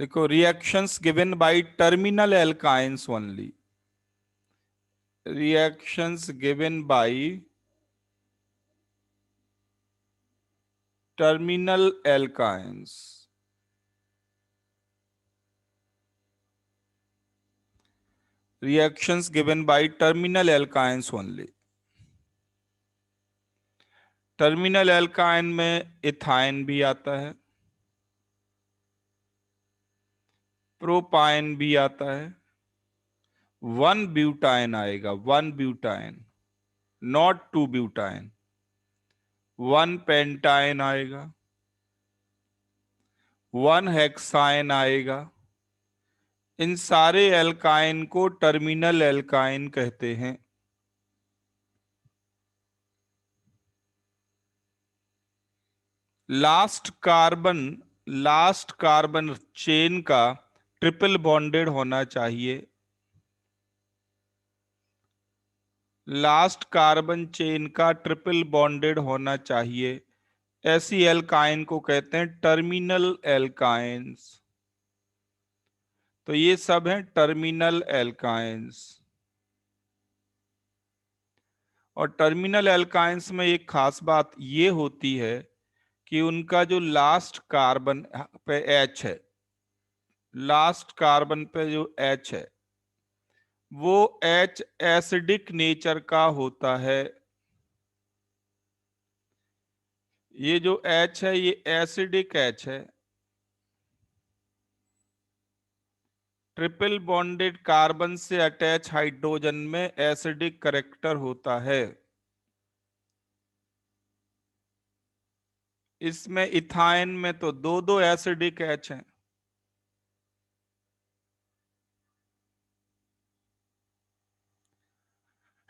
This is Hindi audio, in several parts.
देखो, reactions given by terminal alkynes only. Reactions given by terminal alkynes. Reactions given by terminal alkynes only। Terminal alkyne में इथाइन भी आता है, प्रोपाइन भी आता है, वन ब्यूटाइन आएगा, one butyne, not two butyne, one pentyne आएगा, वन हेक्साइन आएगा। इन सारे एल्काइन को टर्मिनल एल्काइन कहते हैं। लास्ट कार्बन चेन का ट्रिपल बॉन्डेड होना चाहिए। लास्ट कार्बन चेन का ट्रिपल बॉन्डेड होना चाहिए। ऐसी एल्काइन को कहते हैं टर्मिनल एल्काइंस। तो ये सब हैं टर्मिनल एल्काइंस। और टर्मिनल एल्काइंस में एक खास बात ये होती है कि उनका जो लास्ट कार्बन पे एच है, लास्ट कार्बन पे जो एच है, वो एच एसिडिक नेचर का होता है। ये जो एच है ये एसिडिक एच है। ट्रिपल बॉन्डेड कार्बन से अटैच हाइड्रोजन में एसिडिक करेक्टर होता है। इसमें इथाइन में तो दो दो एसिडिक एच हैं।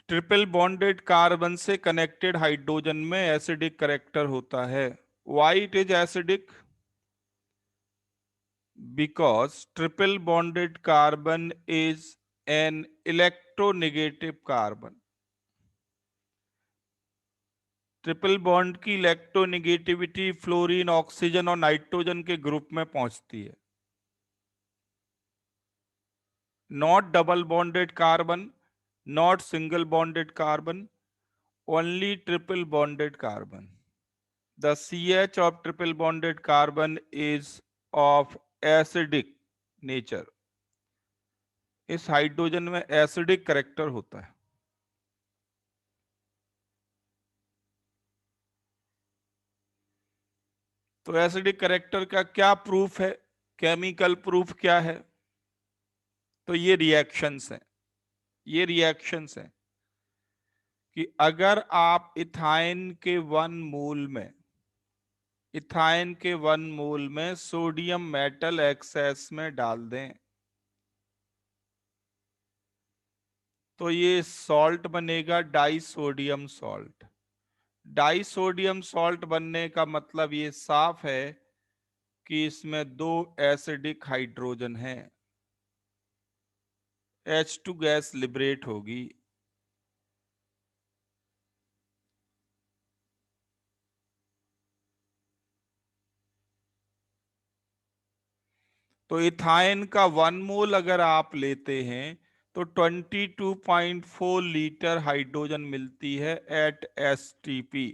ट्रिपल बॉन्डेड कार्बन से कनेक्टेड हाइड्रोजन में एसिडिक करेक्टर होता है। Why it is acidic? Because triple bonded carbon is an electronegative carbon. Triple bond की इलेक्ट्रोनेगेटिविटी फ्लोरीन, ऑक्सीजन और नाइट्रोजन के ग्रुप में पहुंचती है। Not double bonded carbon, not single bonded carbon, only triple bonded carbon. The CH of triple bonded carbon is of acidic nature। इस हाइड्रोजन में एसिडिक करेक्टर होता है। तो एसिडिक करेक्टर का क्या प्रूफ है? केमिकल प्रूफ क्या है? तो ये रिएक्शंस हैं। ये रिएक्शंस हैं कि अगर आप इथाइन के 1 मोल में, इथाइन के 1 मोल में सोडियम मेटल एक्सेस में डाल दें तो ये सॉल्ट बनेगा, die sodium salt. Die sodium salt बनने का मतलब ये साफ है कि इसमें दो एसिडिक हाइड्रोजन हैं। H2 गैस लिबरेट होगी। तो इथाइन का 1 मोल अगर आप लेते हैं तो 22.4 लीटर हाइड्रोजन मिलती है एट STP।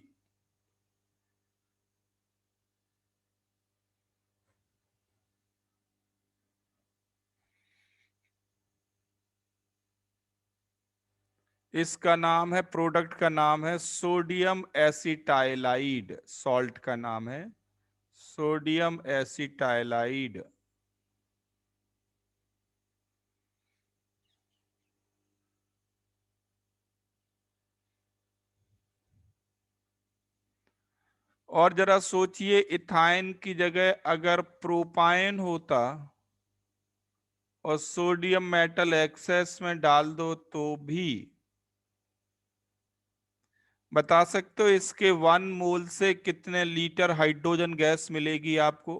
इसका नाम है, प्रोडक्ट का नाम है सोडियम एसिटाइलाइड। सॉल्ट का नाम है सोडियम एसिटाइलाइड। और जरा सोचिए, इथाइन की जगह अगर प्रोपाइन होता और सोडियम मेटल एक्सेस में डाल दो तो भी, बता सकते हो इसके 1 मोल से कितने लीटर हाइड्रोजन गैस मिलेगी आपको?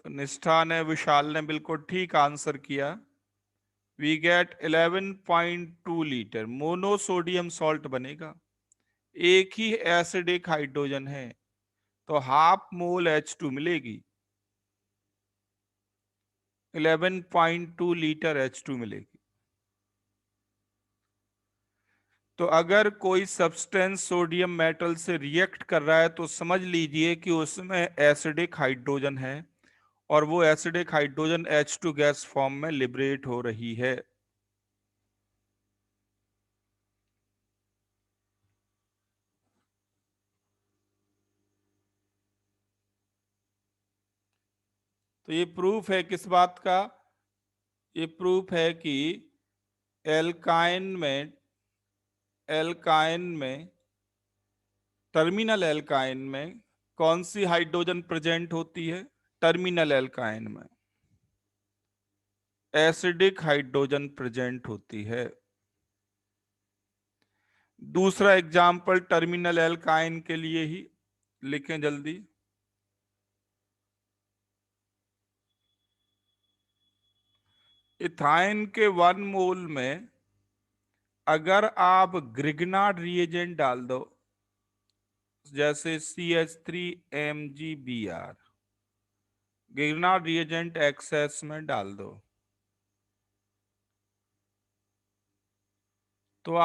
तो निष्ठा ने, विशाल ने बिल्कुल ठीक आंसर किया। We get 11.2 litre monosodium salt बनेगा। एक ही एसिडिक हाइड्रोजन है तो हाफ मोल H2 मिलेगी, 11.2 लीटर H2 मिलेगी। तो अगर कोई सब्सटेंस सोडियम मेटल से रिएक्ट कर रहा है तो समझ लीजिए कि उसमें एसिडिक हाइड्रोजन है और वो acidic hydrogen H2 gas form में लिबरेट हो रही है। तो ये प्रूफ है किस बात का? ये प्रूफ है कि एल्काइन में टर्मिनल एल्काइन में कौन सी हाइड्रोजन प्रेजेंट होती है? टर्मिनल एल्काइन में एसिडिक हाइड्रोजन प्रेजेंट होती है। दूसरा एग्जाम्पल टर्मिनल एल्काइन के लिए ही लिखें जल्दी। इथाइन के 1 मोल में अगर आप ग्रिग्नार्ड रिएजेंट डाल दो, जैसे CH3MgBr, ग्रिग्नार्ड रिएजेंट एक्सेस में डाल दो, तो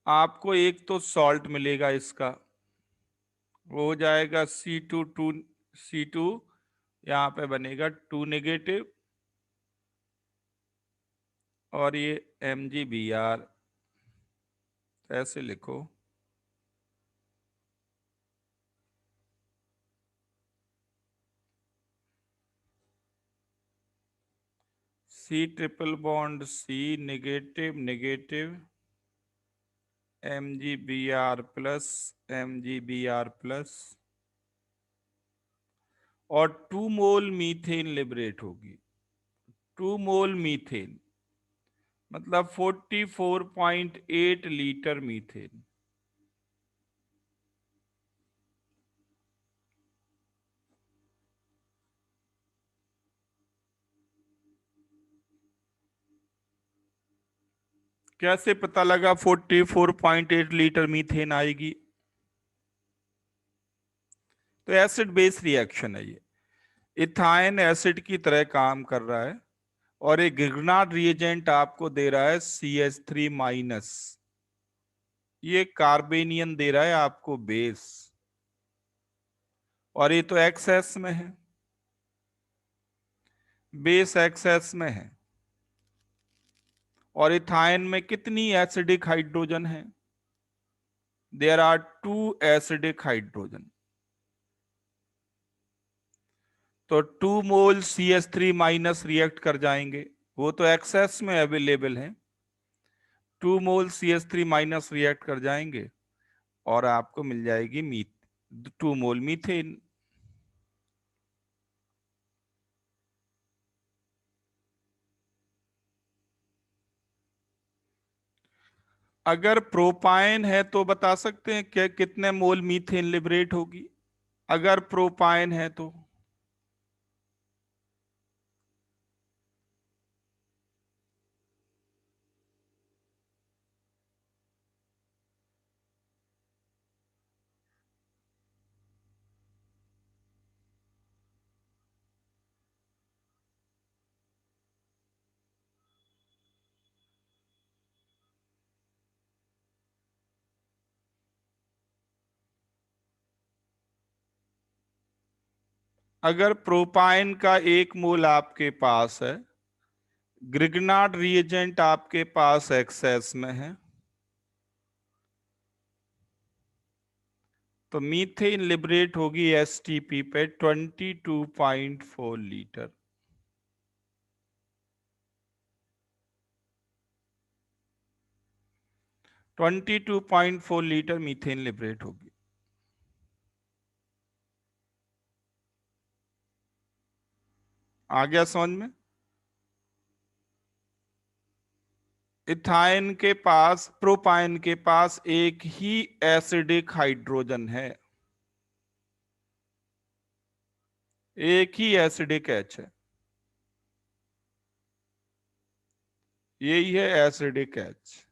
आपको एक तो सॉल्ट मिलेगा इसका, वो हो जाएगा C2 यहाँ पे बनेगा 2 नेगेटिव, और ये MgBr ऐसे लिखो। C triple bond C negative negative MgBr plus MgBr plus, और 2 मोल मीथेन लिबरेट होगी। 2 मोल मीथेन मतलब 44.8 लीटर मीथेन। कैसे पता लगा 44.8 लीटर मीथेन आएगी? तो एसिड बेस रिएक्शन है ये। इथाइन एसिड की तरह काम कर रहा है और एक ग्रिग्नार्ड रिएजेंट आपको दे रहा है CH3-, ये कार्बेनियन दे रहा है आपको बेस, और ये तो एक्सेस में है, बेस एक्सेस में है। और इथाइन में कितनी एसिडिक हाइड्रोजन है? There are 2 acidic hydrogen. तो 2 मोल CH3- रिएक्ट कर जाएंगे, वो तो एक्सेस में अवेलेबल है। 2 मोल CH3- रिएक्ट कर जाएंगे और आपको मिल जाएगी 2 मोल मीथेन। अगर प्रोपाइन है तो बता सकते हैं कि कितने मोल मीथेन लिबरेट होगी? अगर प्रोपाइन है तो अगर प्रोपाइन का 1 मोल आपके पास है, ग्रिग्नार्ड रिएजेंट आपके पास एक्सेस में है, तो मीथेन लिबरेट होगी STP पे 22.4 लीटर। 22.4 लीटर मीथेन लिबरेट होगी। आ गया समझ में? इथाइन के पास, प्रोपाइन के पास एक ही एसिडिक हाइड्रोजन है, एक ही एसिडिक H है। यही है एसिडिक एच।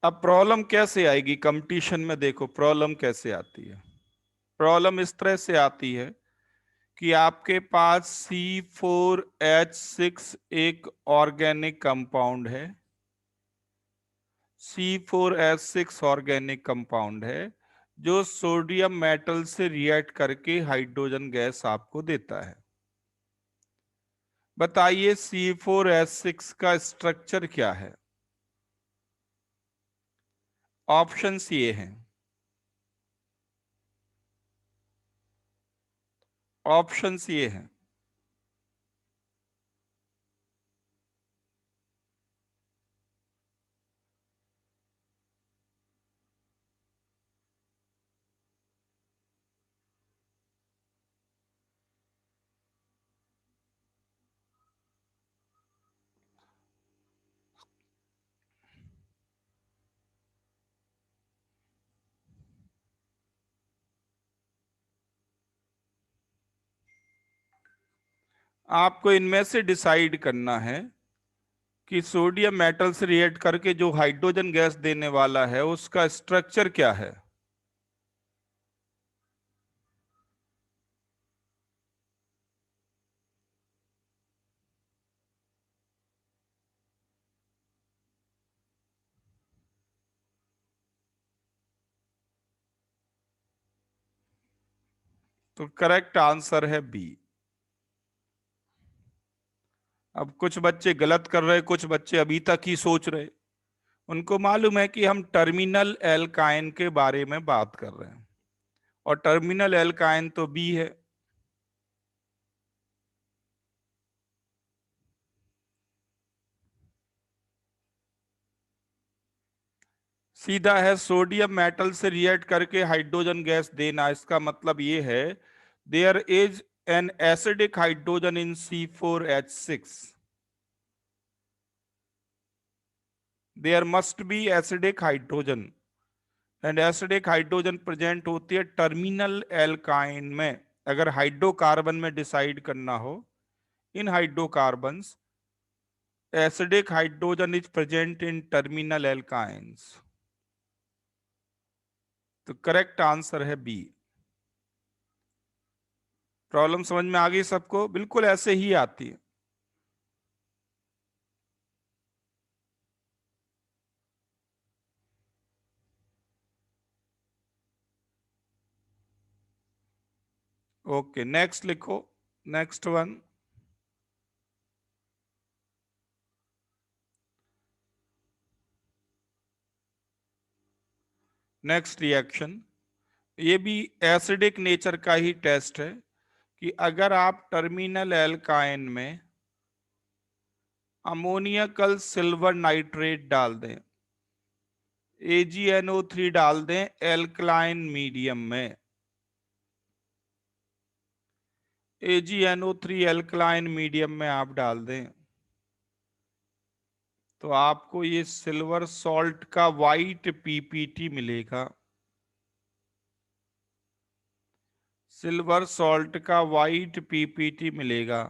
अब प्रॉब्लम कैसे आएगी कंपटीशन में, देखो प्रॉब्लम कैसे आती है। प्रॉब्लम इस तरह से आती है कि आपके पास C4H6 एक ऑर्गेनिक कंपाउंड है। C4H6 ऑर्गेनिक कंपाउंड है जो सोडियम मेटल से रिएक्ट करके हाइड्रोजन गैस आपको देता है। बताइए C4H6 का स्ट्रक्चर क्या है। ऑप्शंस ये हैं, ऑप्शंस ये हैं। आपको इनमें से डिसाइड करना है कि सोडियम मेटल से रिएक्ट करके जो हाइड्रोजन गैस देने वाला है उसका स्ट्रक्चर क्या है। तो करेक्ट आंसर है बी। अब कुछ बच्चे गलत कर रहे, कुछ बच्चे अभी तक ही सोच रहे। उनको मालूम है कि हम टर्मिनल एल्काइन के बारे में बात कर रहे हैं और टर्मिनल एल्काइन तो बी है। सीधा है, सोडियम मेटल से रिएक्ट करके हाइड्रोजन गैस देना, इसका मतलब ये है there is an acidic hydrogen in C4H6। There must be acidic hydrogen, and acidic hydrogen present होती है टर्मिनल एल्काइन में। अगर हाइड्रोकार्बन में डिसाइड करना हो, in hydrocarbons acidic hydrogen is present in terminal alkynes. तो करेक्ट आंसर है बी। प्रॉब्लम समझ में आ गई सबको, बिल्कुल ऐसे ही आती है। ओके नेक्स्ट लिखो, नेक्स्ट वन। नेक्स्ट रिएक्शन, ये भी एसिडिक नेचर का ही टेस्ट है कि अगर आप टर्मिनल एल्काइन में अमोनियकल सिल्वर नाइट्रेट डाल दें, AgNO3 डाल दें एल्कलाइन मीडियम में, AgNO3 एल्कलाइन मीडियम में आप डाल दें, तो आपको ये सिल्वर सॉल्ट का वाइट पीपीटी मिलेगा। सिल्वर सॉल्ट का वाइट पीपीटी मिलेगा।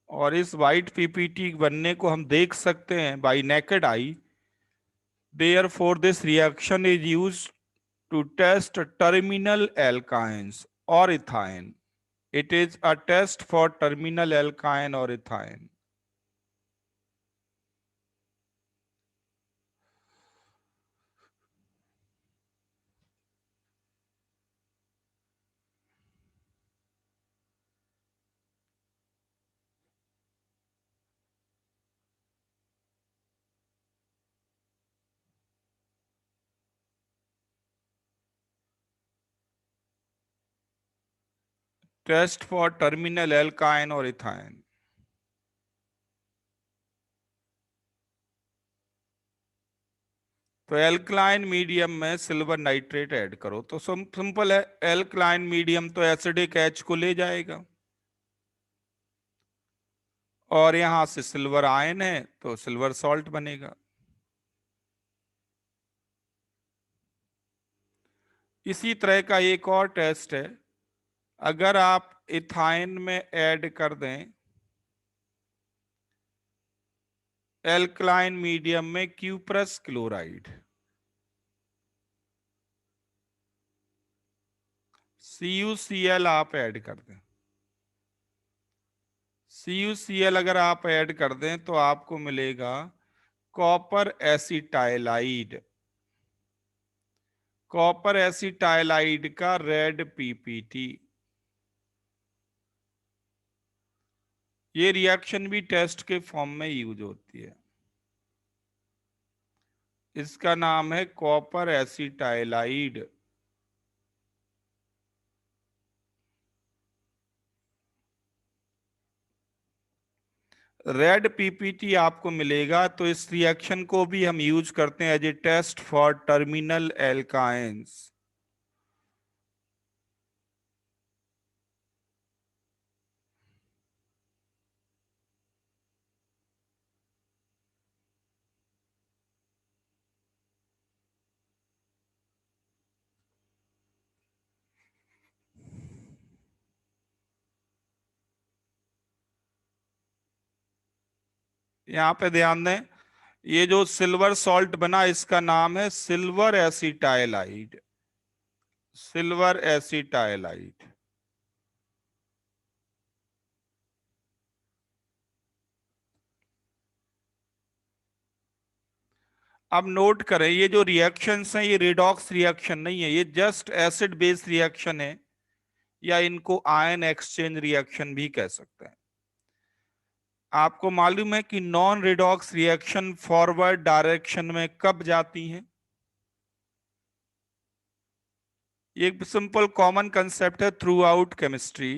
और इस वाइट पीपीटी बनने को हम देख सकते हैं by naked eye. Therefore, this reaction is used to test terminal alkynes or ethyne. It is a test for terminal alkyne or ethyne. Test for terminal alkyne or ethyne. तो एल्कलाइन मीडियम में सिल्वर नाइट्रेट ऐड करो तो सिंपल है, एल्कलाइन मीडियम तो एसिडिक एच को ले जाएगा और यहां से सिल्वर आयन है तो सिल्वर सॉल्ट बनेगा। इसी तरह का एक और टेस्ट है, अगर आप इथाइन में ऐड कर दें एल्कलाइन मीडियम में क्यूप्रस क्लोराइड, CuCl आप ऐड कर दें, CuCl अगर आप ऐड कर दें तो आपको मिलेगा कॉपर एसिटाइलाइड, कॉपर एसिटाइलाइड का रेड पीपीटी। ये रिएक्शन भी टेस्ट के फॉर्म में यूज होती है, इसका नाम है कॉपर एसिटाइलाइड। रेड पीपीटी आपको मिलेगा, तो इस रिएक्शन को भी हम यूज करते हैं as a test for terminal alkynes. यहां पे ध्यान दें, ये जो सिल्वर सॉल्ट बना इसका नाम है सिल्वर एसिटाइलाइड, सिल्वर एसिटाइलाइड। अब नोट करें, ये जो रिएक्शंस हैं ये रिडॉक्स रिएक्शन नहीं है, ये जस्ट एसिड बेस रिएक्शन है, या इनको आयन एक्सचेंज रिएक्शन भी कह सकते हैं। आपको मालूम है कि non redox reaction forward direction में कब जाती हैं? ये एक सिंपल कॉमन कंसेप्ट है through out chemistry.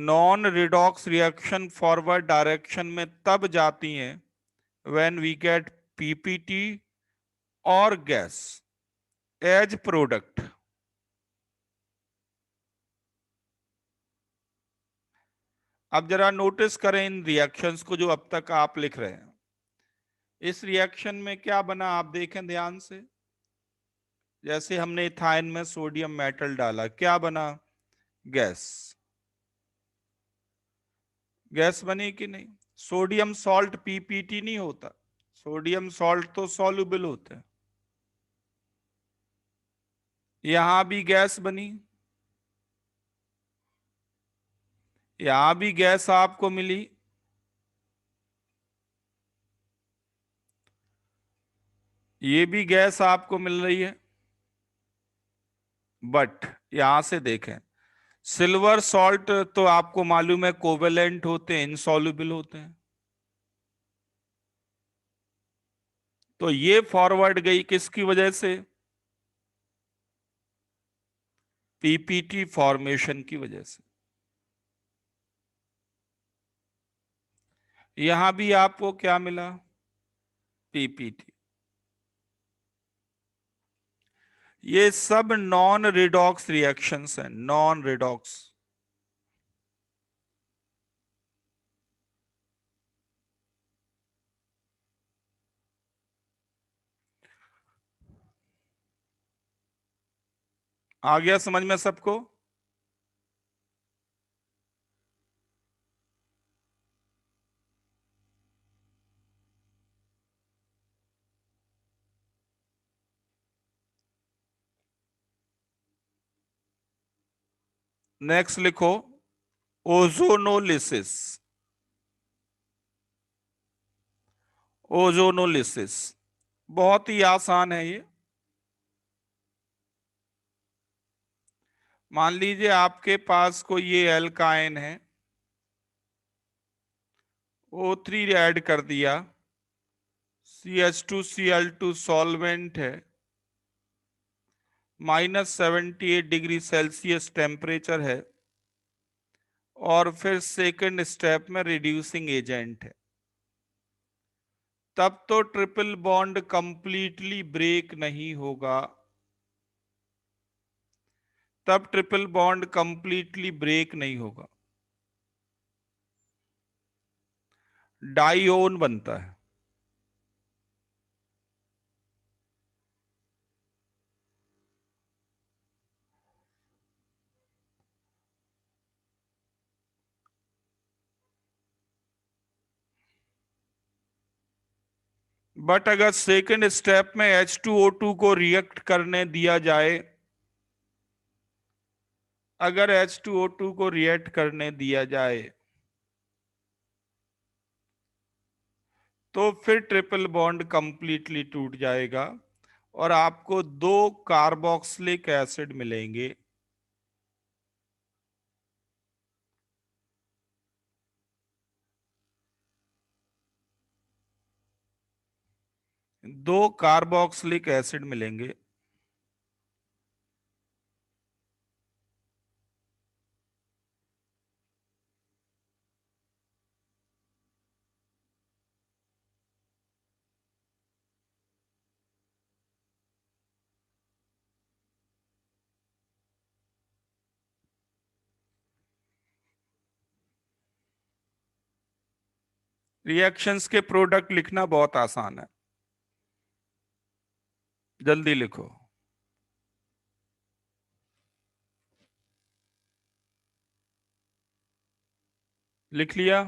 Non redox reaction forward direction में तब जाती हैं व्हेन वी गेट पीपीटी और गैस एज प्रोडक्ट। अब जरा नोटिस करें इन रिएक्शंस को जो अब तक आप लिख रहे हैं। इस रिएक्शन में क्या बना आप देखें ध्यान से, जैसे हमने इथाइन में सोडियम मेटल डाला, क्या बना? गैस। गैस बनी कि नहीं? सोडियम सॉल्ट पीपीटी नहीं होता, सोडियम सॉल्ट तो सॉल्युबल होता है। यहां भी गैस बनी, यहां भी गैस आपको मिली, ये भी गैस आपको मिल रही है। बट यहां से देखें, सिल्वर सॉल्ट तो आपको मालूम है कोवेलेंट होते हैं, इनसॉल्युबल होते हैं। तो ये फॉरवर्ड गई किसकी वजह से? पीपीटी फॉर्मेशन की वजह से। यहां भी आपको क्या मिला? पीपीटी। ये सब नॉन रिडॉक्स रिएक्शंस हैं, नॉन रिडॉक्स। आ गया समझ में सबको? नेक्स्ट लिखो, ओजोनोलिसिस। ओजोनोलिसिस बहुत ही आसान है ये। मान लीजिए आपके पास कोई ये एल्काइन है, O3 ऐड कर दिया, CH2Cl2 सॉल्वेंट है, -78 डिग्री सेल्सियस टेम्परेचर है, और फिर सेकंड स्टेप में रिड्यूसिंग एजेंट है। तब तो ट्रिपल बॉन्ड कंप्लीटली ब्रेक नहीं होगा, तब ट्रिपल बॉन्ड कंप्लीटली ब्रेक नहीं होगा, डाइओन बनता है। बट अगर सेकंड स्टेप में H2O2 को रिएक्ट करने दिया जाए, अगर H2O2 को रिएक्ट करने दिया जाए तो फिर ट्रिपल बॉन्ड कंप्लीटली टूट जाएगा और आपको दो कार्बोक्सिलिक एसिड मिलेंगे। दो कार्बोक्सिलिक एसिड मिलेंगे। रिएक्शंस के प्रोडक्ट लिखना बहुत आसान है, जल्दी लिखो। लिख लिया?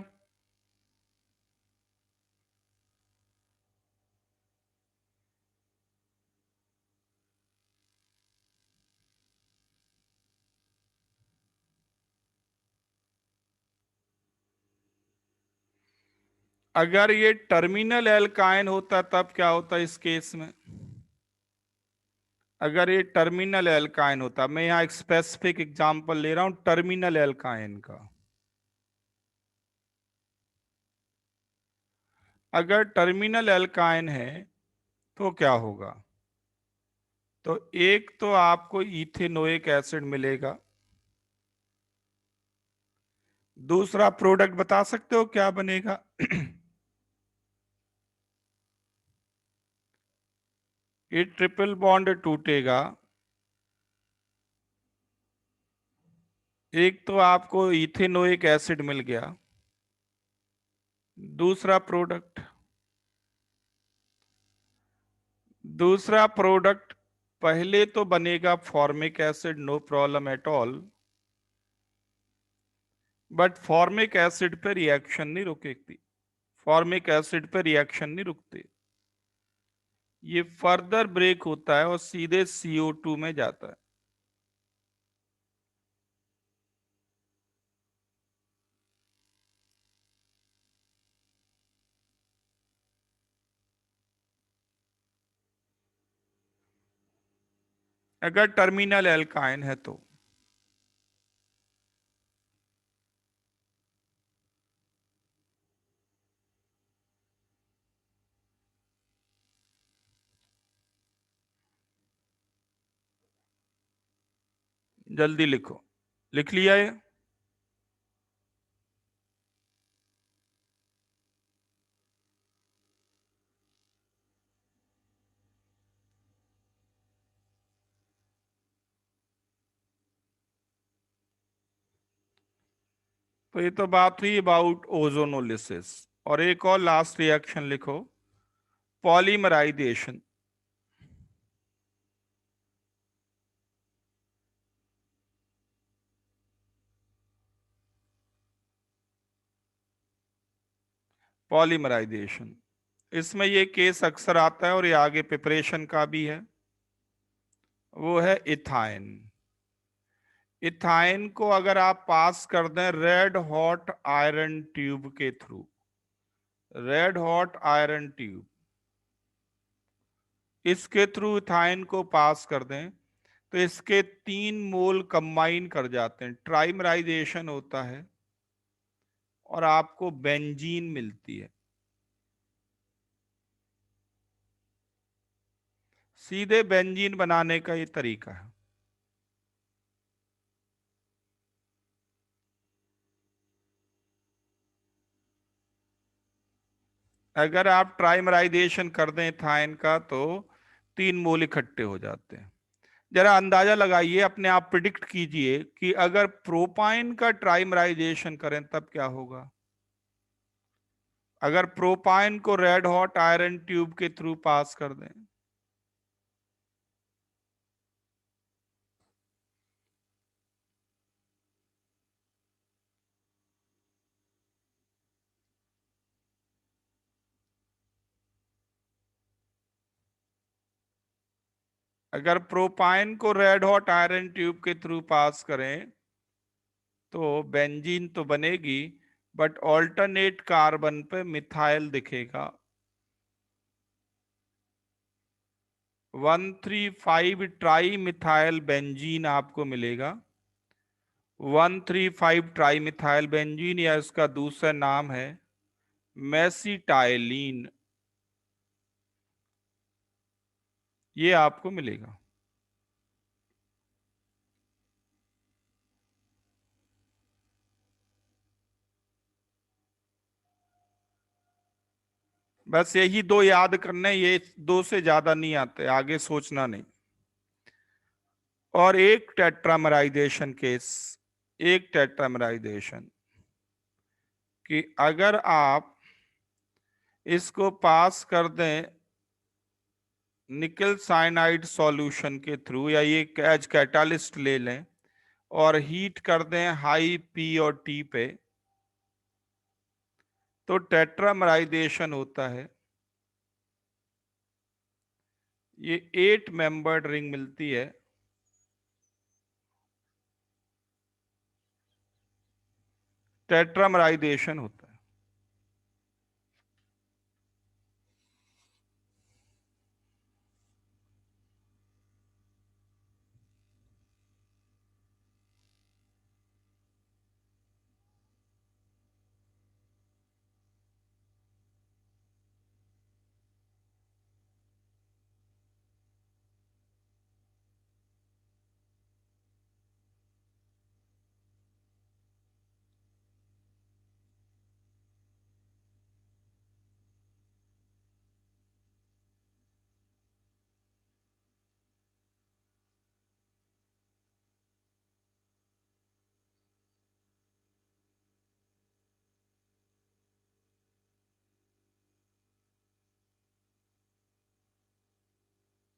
अगर ये टर्मिनल एल्काइन होता तब क्या होता इस केस में? अगर ये टर्मिनल एल्काइन होता, मैं यहाँ एक स्पेसिफिक एग्जांपल ले रहा हूं टर्मिनल एल्काइन का। अगर टर्मिनल एल्काइन है तो क्या होगा? तो एक तो आपको इथेनोइक एसिड मिलेगा, दूसरा प्रोडक्ट बता सकते हो क्या बनेगा? ये ट्रिपल बॉन्ड टूटेगा, एक तो आपको इथेनोइक एसिड मिल गया, दूसरा प्रोडक्ट, दूसरा प्रोडक्ट पहले तो बनेगा formic acid, no problem at all, but formic acid पे रिएक्शन नहीं रुकेगी, फॉर्मिक एसिड पे रिएक्शन नहीं रुकती, ये फर्दर ब्रेक होता है और सीधे CO2 में जाता है। अगर टर्मिनल एल्काइन है तो जल्दी लिखो। लिख लिया ये? तो ये तो बात हुई अबाउट ओजोनोलिसिस, और एक और लास्ट रिएक्शन लिखो, पॉलीमराइजेशन। पॉलीमराइजेशन, इसमें ये केस अक्सर आता है और ये आगे प्रिपरेशन का भी है, वो है इथाइन। इथाइन को अगर आप पास कर दें रेड हॉट आयरन ट्यूब के through, red hot iron tube, इसके थ्रू इथाइन को पास कर दें तो इसके 3 मोल कंबाइन कर जाते हैं, ट्राइमराइजेशन होता है और आपको बेंजीन मिलती है। सीधे बेंजीन बनाने का ये तरीका है। अगर आप ट्राइमराइजेशन कर दें इथाइन का तो 3 मोल इकट्ठे हो जाते हैं। जरा अंदाजा लगाइए, अपने आप प्रिडिक्ट कीजिए कि अगर प्रोपाइन का ट्राइमराइजेशन करें तब क्या होगा? अगर प्रोपाइन को रेड हॉट आयरन ट्यूब के थ्रू पास कर दें, अगर प्रोपाइन को रेड हॉट आयरन ट्यूब के थ्रू पास करें तो बेंजीन तो बनेगी, बट ऑल्टरनेट कार्बन पे मिथाइल दिखेगा। 135 ट्राई मिथाइल बेंजीन आपको मिलेगा। 135 ट्राई मिथाइल बेंजीन, या इसका दूसरा नाम है मेसिटाइलिन, ये आपको मिलेगा। बस यही दो याद करने, ये दो से ज्यादा नहीं आते, आगे सोचना नहीं। और एक टेट्रामराइजेशन केस, एक टेट्रामराइजेशन कि अगर आप इसको पास कर दें निकल साइनाइड सॉल्यूशन के थ्रू, या ये एज कैटालिस्ट ले लें और हीट कर दें हाई पी और टी पे, तो टेट्रामराइजेशन होता है। ये 8 मेंबर्ड रिंग मिलती है। टेट्रामराइजेशन होता है।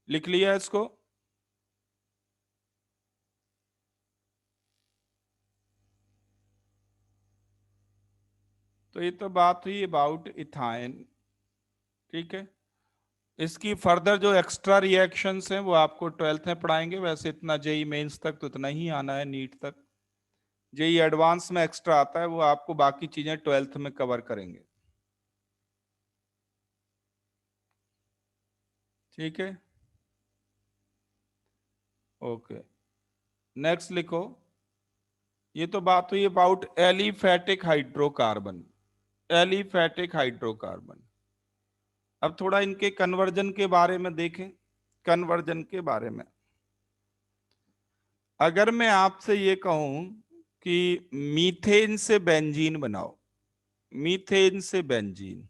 लिख लिया इसको। तो ये तो बात हुई अबाउट इथाइन, ठीक है। इसकी फर्दर जो एक्स्ट्रा रिएक्शंस हैं वो आपको 12th में पढ़ाएंगे। वैसे इतना जेई मेंस तक तो इतना ही आना है, नीट तक। जेई एडवांस में एक्स्ट्रा आता है, वो आपको बाकी चीजें 12th में कवर करेंगे, ठीक है। ओके, नेक्स्ट लिखो। ये तो बात हुई about aliphatic hydrocarbon, aliphatic hydrocarbon. अब थोड़ा इनके कन्वर्जन के बारे में देखें। कन्वर्जन के बारे में अगर मैं आपसे ये कहूं कि मीथेन से बेंजीन बनाओ, मीथेन से benzene,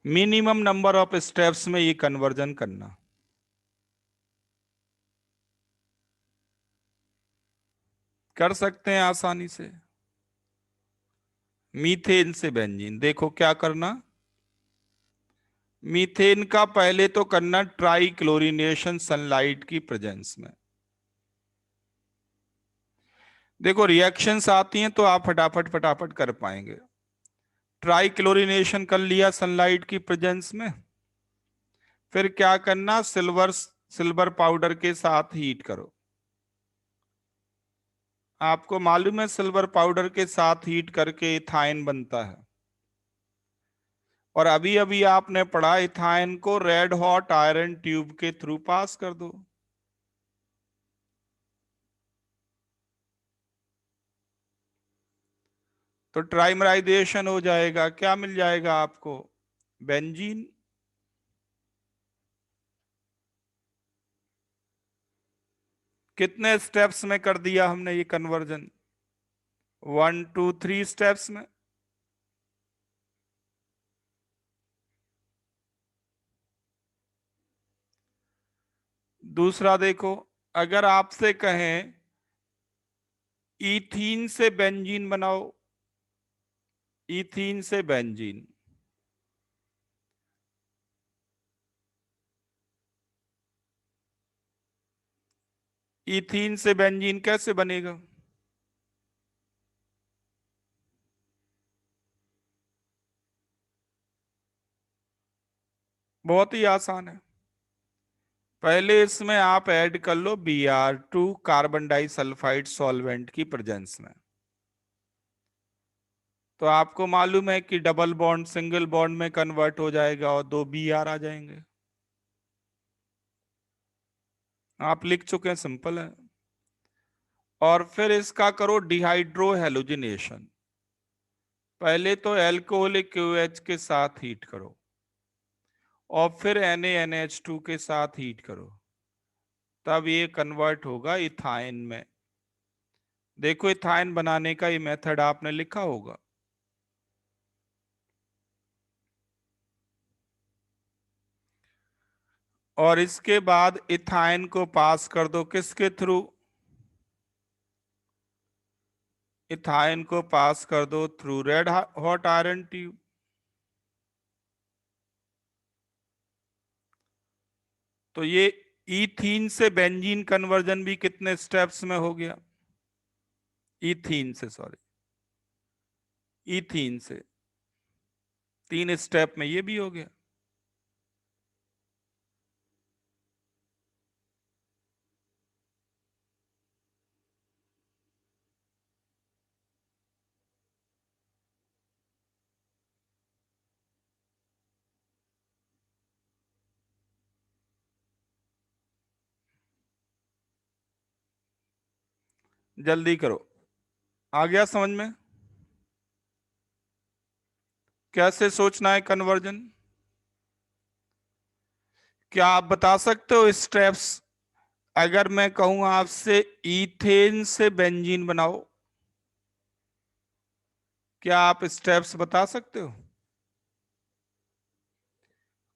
minimum number of steps में ये कन्वर्जन करना। कर सकते हैं आसानी से। मीथेन से बेंजीन, देखो क्या करना। मीथेन का पहले तो करना ट्राई क्लोरीनेशन सनलाइट की प्रेजेंस में। देखो रिएक्शंस आती हैं तो आप फटाफट फटाफट कर पाएंगे। ट्राई क्लोरीनेशन कर लिया सनलाइट की प्रेजेंस में, फिर क्या करना, सिल्वर सिल्वर पाउडर के साथ हीट करो। आपको मालूम है सिल्वर पाउडर के साथ हीट करके इथाइन बनता है। और अभी अभी आपने पढ़ा इथाइन को रेड हॉट आयरन ट्यूब के थ्रू पास कर दो। तो ट्राइमराइजेशन हो जाएगा, क्या मिल जाएगा आपको, बेंजीन। कितने स्टेप्स में कर दिया हमने ये कन्वर्जन, 1 2 3 स्टेप्स में। दूसरा देखो, अगर आपसे कहें इथीन से बेंजीन बनाओ, इथीन से बेंजीन, इथीन से बेंजीन कैसे बनेगा। बहुत ही आसान है। पहले इसमें आप ऐड कर लो Br2 कार्बन डाइसल्फाइड सॉल्वेंट की प्रेजेंस में। तो आपको मालूम है कि डबल बॉन्ड सिंगल बॉन्ड में कन्वर्ट हो जाएगा और 2 Br आ जाएंगे। आप लिख चुके हैं, सिंपल है। और फिर इसका करो डिहाइड्रो हेलोजिनेशन। पहले तो एल्कोहलिक क्यूएच के साथ हीट करो और फिर NaNH2 के साथ हीट करो, तब ये कन्वर्ट होगा इथाइन में। देखो इथाइन बनाने का ये मेथड आपने लिखा होगा। और इसके बाद इथाइन को पास कर दो किसके थ्रू? इथाइन को पास कर दो through red hot iron tube. तो ये इथीन से बेंजीन कन्वर्जन भी कितने स्टेप्स में हो गया? इथीन से, सॉरी, इथीन से 3 स्टेप में ये भी हो गया। जल्दी करो। आ गया समझ में कैसे सोचना है कन्वर्जन? क्या आप बता सकते हो स्टेप्स? अगर मैं कहूं आपसे इथेन से बेंजीन बनाओ, क्या आप स्टेप्स बता सकते हो?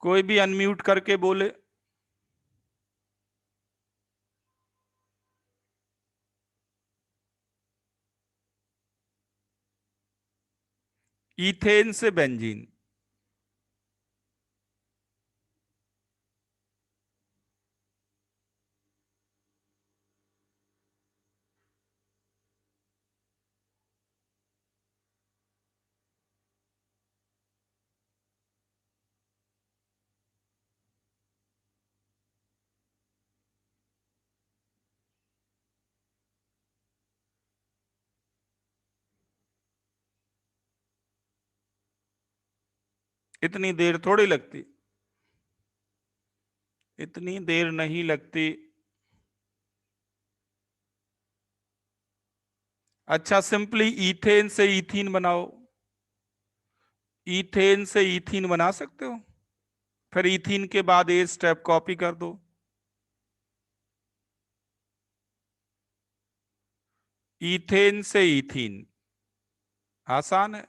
कोई भी अनम्यूट करके बोले। इथेन से बेंजीन। इतनी देर थोड़ी लगती, इतनी देर नहीं लगती। अच्छा, सिंपली इथेन से इथीन बनाओ। इथेन से इथीन बना सकते हो, फिर इथीन के बाद ये स्टेप कॉपी कर दो। इथेन से इथीन आसान है।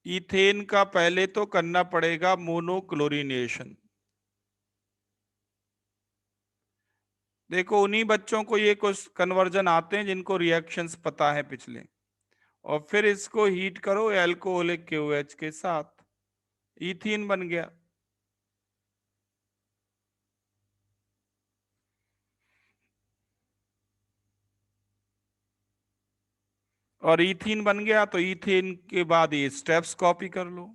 इथेन का पहले तो करना पड़ेगा मोनोक्लोरिनेशन। देखो उन्हीं बच्चों को ये कुछ कन्वर्जन आते हैं जिनको रिएक्शंस पता है पिछले। और फिर इसको हीट करो एल्कोहलिक KOH के साथ, इथीन बन गया। और इथीन बन गया तो इथेन के बाद ये स्टेप्स कॉपी कर लो।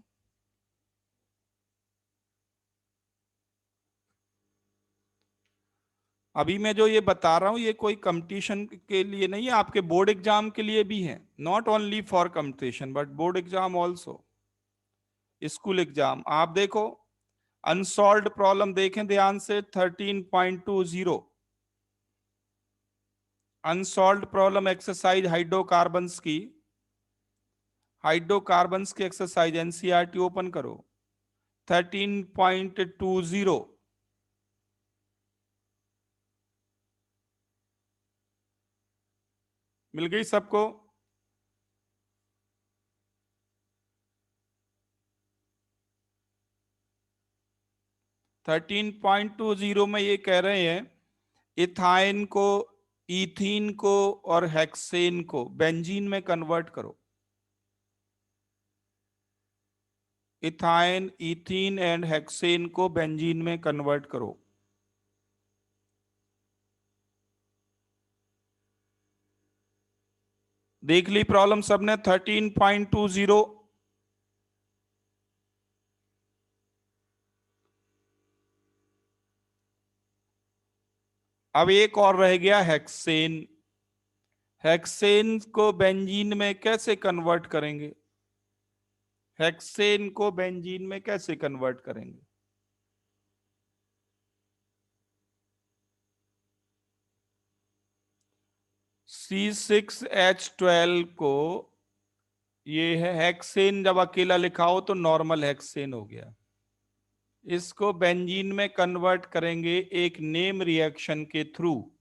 अभी मैं जो ये बता रहा हूं ये कोई कंपटीशन के लिए नहीं है, आपके बोर्ड एग्जाम के लिए भी है। Not only for competition but board exam also, school exam. आप देखो अनसॉल्व्ड प्रॉब्लम देखें ध्यान से, 13.20 अनसॉल्व्ड प्रॉब्लम एक्सरसाइज हाइड्रोकार्बन्स की। हाइड्रोकार्बन्स की एक्सरसाइज एनसीईआरटी ओपन करो, 13.20। मिल गई सबको? 13.20 में ये कह रहे हैं इथाइन को, इथीन को और हेक्सेन को बेंजीन में कन्वर्ट करो। इथाइन, इथीन एंड हेक्सेन को बेंजीन में कन्वर्ट करो। देख ली प्रॉब्लम सबने? 13.20 अब एक और रह गया हेक्सेन। हेक्सेन को बेंजीन में कैसे कन्वर्ट करेंगे? हेक्सेन को बेंजीन में कैसे कन्वर्ट करेंगे? C6H12 को, ये है हेक्सेन, जब अकेला लिखा हो तो नॉर्मल हेक्सेन हो गया। इसको बेंजीन में कन्वर्ट करेंगे एक नेम रिएक्शन के थ्रू।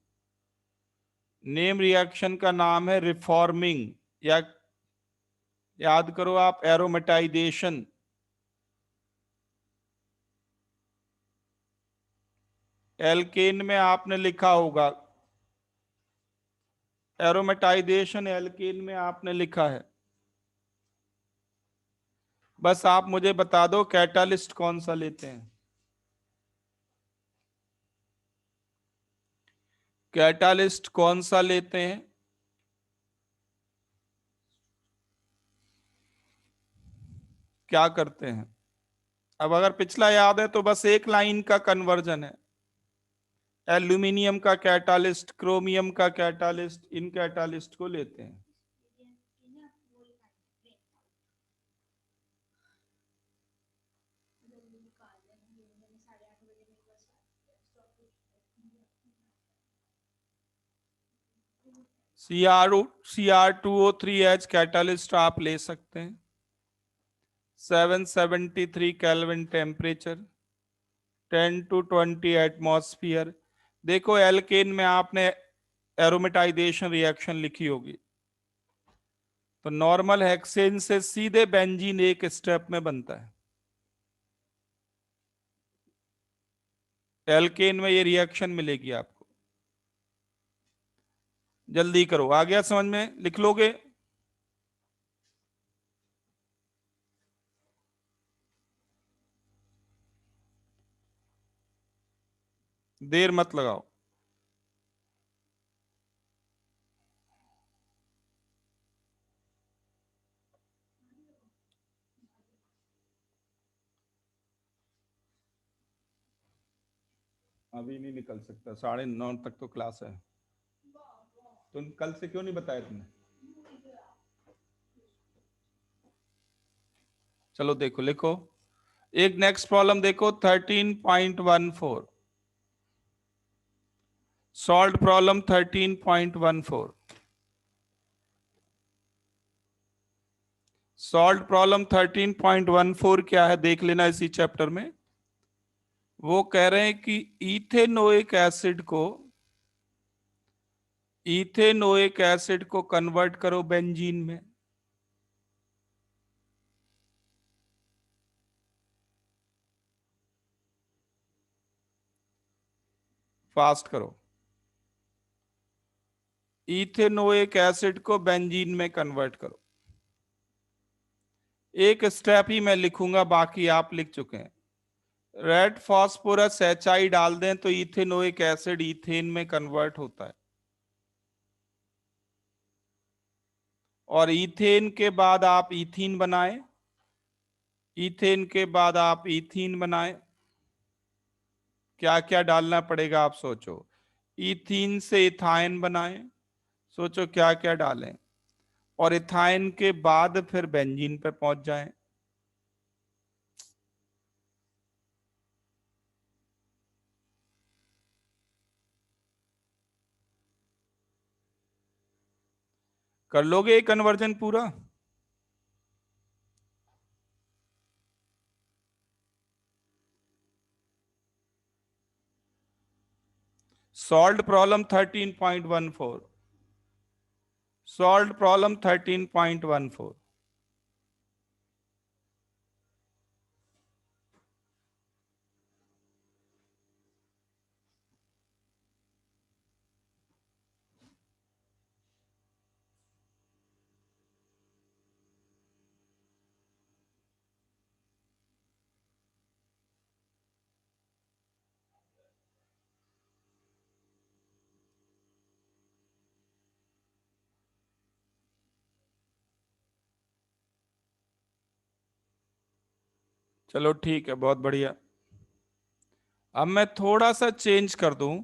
नेम रिएक्शन का नाम है रिफॉर्मिंग, या याद करो आप, एरोमेटाइजेशन। एल्केन में आपने लिखा होगा, एरोमेटाइजेशन एल्केन में आपने लिखा है। बस आप मुझे बता दो कैटालिस्ट कौन सा लेते हैं। कैटालिस्ट कौन सा लेते हैं? क्या करते हैं? अब अगर पिछला याद है तो बस एक लाइन का कन्वर्जन है। एल्यूमिनियम का कैटालिस्ट, क्रोमियम का कैटालिस्ट, इन कैटालिस्ट को लेते हैं। Cr2O3H कैटालिस्ट आप ले सकते हैं। 773 केल्विन टेम्परेचर, 10 to 20 एटमॉस्फियर। देखो एल्केन में आपने एरोमेटाइजेशन रिएक्शन लिखी होगी, तो नॉर्मल हेक्सेन से सीधे बेंजीन एक स्टेप में बनता है। एल्केन में ये रिएक्शन मिलेगी आपको। जल्दी करो, आ गया समझ में? लिख लोगे? देर मत लगाओ। अभी नहीं निकल सकता, 9:30 तक तो क्लास है। तुम कल से क्यों नहीं बताया तुमने? चलो देखो, लिखो। एक नेक्स्ट प्रॉब्लम देखो, 13.14। Solve problem 13.14। सॉल्व प्रॉब्लम 13.14 क्या है देख लेना इसी चैप्टर में। वो कह रहे हैं कि इथेनोइक एसिड को कन्वर्ट करो बेंजीन में। फास्ट करो। इथेनोइक एसिड को बेंजीन में कन्वर्ट करो। एक स्टेप ही मैं लिखूंगा, बाकी आप लिख चुके हैं। रेड फास्फोरस HI डाल दें तो इथेनोइक एसिड इथेन में कन्वर्ट होता है, और इथेन के बाद आप इथीन बनाएं। इथेन के बाद आप इथीन बनाएं। क्या क्या डालना पड़ेगा आप सोचो। इथीन से इथाइन बनाएं, सोचो क्या क्या डालें। और इथाइन के बाद फिर बेंजीन पे पहुंच जाएं। कर लोगे कन्वर्जन पूरा? Solve problem 13.14। Solve problem 13.14। चलो ठीक है, बहुत बढ़िया। अब मैं थोड़ा सा चेंज कर दूं,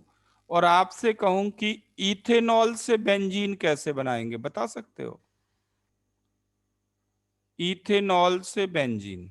और आपसे कहूं कि इथेनॉल से बेंजीन कैसे बनाएंगे, बता सकते हो? इथेनॉल से बेंजीन।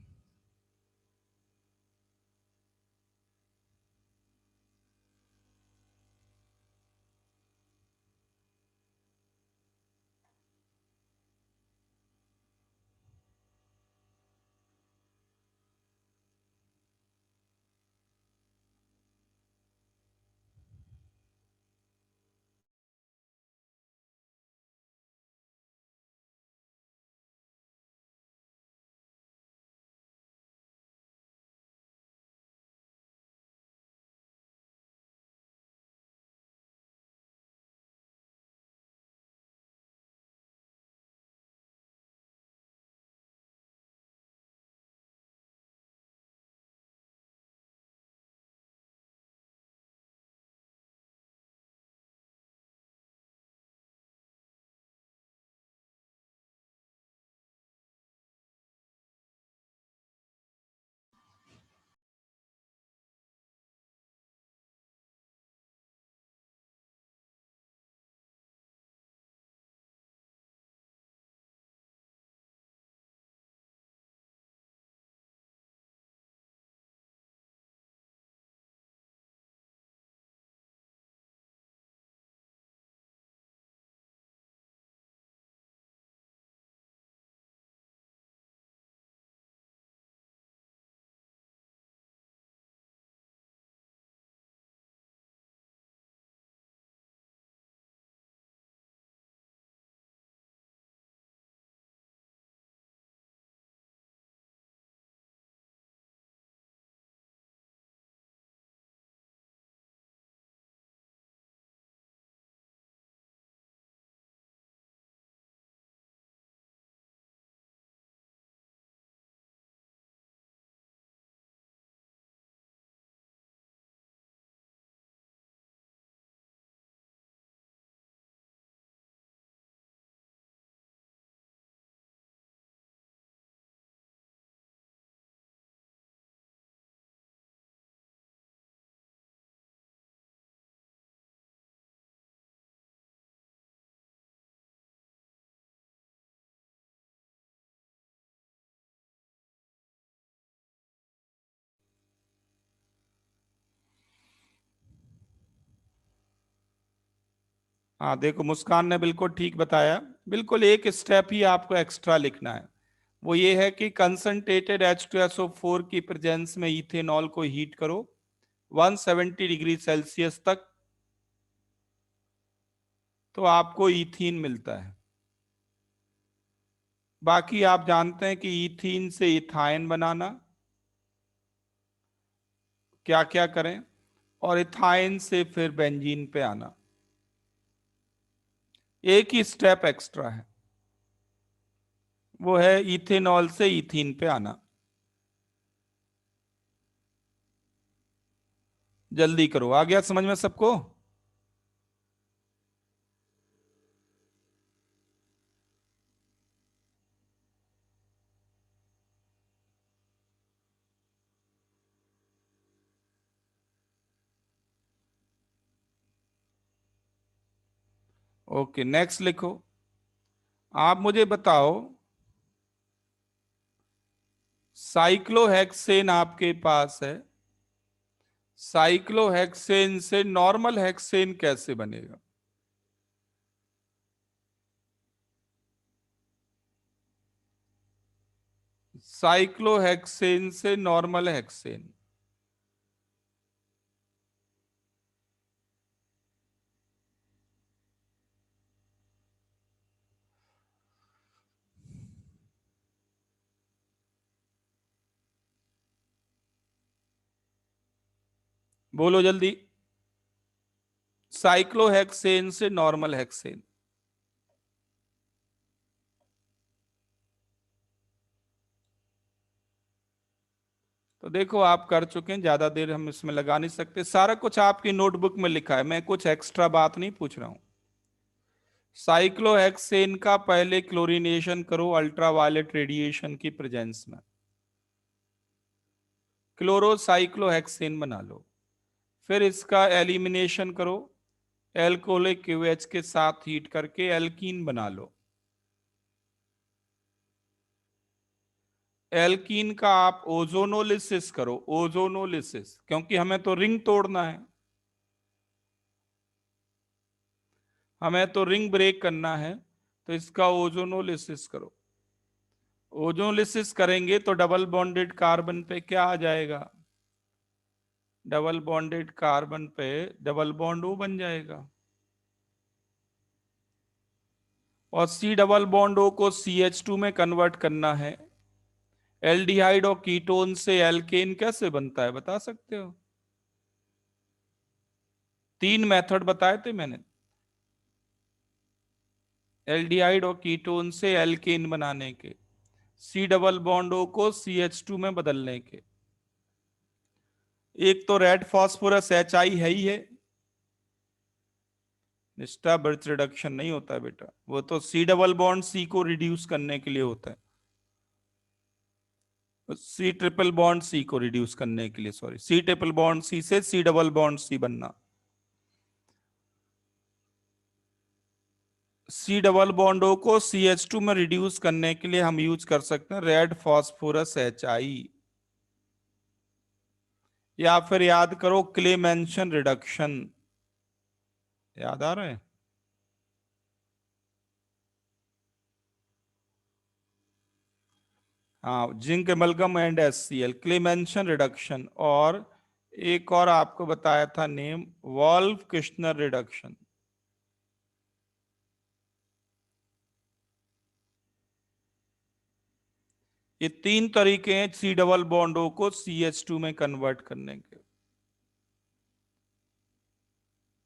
हाँ देखो, मुस्कान ने बिल्कुल ठीक बताया। बिल्कुल एक स्टेप ही आपको एक्स्ट्रा लिखना है, वो ये है कि कंसंट्रेटेड H2SO4 की प्रेजेंस में इथेनॉल को हीट करो 170 डिग्री सेल्सियस तक, तो आपको इथीन मिलता है। बाकी आप जानते हैं कि इथीन से इथाइन बनाना क्या क्या करें, और इथाइन से फिर बेंजीन पे आना। एक ही स्टेप एक्स्ट्रा है, वो है इथेनॉल से इथीन पे आना। जल्दी करो, आ गया समझ में सबको? ओके, नेक्स्ट लिखो। आप मुझे बताओ, साइक्लोहेक्सेन आपके पास है, साइक्लोहेक्सेन से नॉर्मल हेक्सेन कैसे बनेगा? साइक्लोहेक्सेन से नॉर्मल हेक्सेन। बोलो जल्दी। साइक्लोहेक्सेन से नॉर्मल हेक्सेन। तो देखो, आप कर चुके हैं, ज्यादा देर हम इसमें लगा नहीं सकते। सारा कुछ आपकी नोटबुक में लिखा है, मैं कुछ एक्स्ट्रा बात नहीं पूछ रहा हूं। साइक्लोहेक्सेन का पहले क्लोरीनेशन करो अल्ट्रावायलेट रेडिएशन की प्रेजेंस में, क्लोरोसाइक्लोहेक्सेन बना लो। फिर इसका एलिमिनेशन करो, एल्कोहलिक QH के साथ हीट करके एल्कीन बना लो। एल्कीन का आप ओजोनोलिसिस करो, ओजोनोलिसिस, क्योंकि हमें तो रिंग तोड़ना है, हमें तो रिंग ब्रेक करना है, तो इसका ओजोनोलिसिस करो। ओजोनोलिसिस करेंगे तो डबल बॉन्डेड कार्बन पे क्या आ जाएगा, डबल बॉन्डेड कार्बन पे डबल बॉन्ड O बन जाएगा, और C डबल बॉन्ड O को CH2 में कन्वर्ट करना है। एल्डिहाइड और कीटोन से एल्केन कैसे बनता है बता सकते हो? 3 मेथड बताए थे मैंने, एल्डिहाइड और कीटोन से एल्केन बनाने के, C डबल बॉन्ड O को CH2 में बदलने के। एक तो रेड फास्फोरस HI है ही है, निष्ठा बर्थ रिडक्शन नहीं होता है बेटा, वो तो C डबल बॉन्ड C को रिड्यूस करने के लिए होता है, C ट्रिपल बॉन्ड C को रिड्यूस करने के लिए, sorry, C triple bond C से C डबल बॉन्ड C बनना। C डबल बॉन्ड O को CH2 में रिड्यूस करने के लिए हम यूज कर सकते हैं रेड फास्फोरस HI, या फिर याद करो क्लेमेंशन रिडक्शन, याद आ रहा है? हाँ, zinc amalgam and HCl, Clemmensen reduction, और एक और आपको बताया था नेम, वॉल्फ किश्नर रिडक्शन। ये 3 तरीके हैं C डबल बॉन्ड O को CH2 में कन्वर्ट करने के।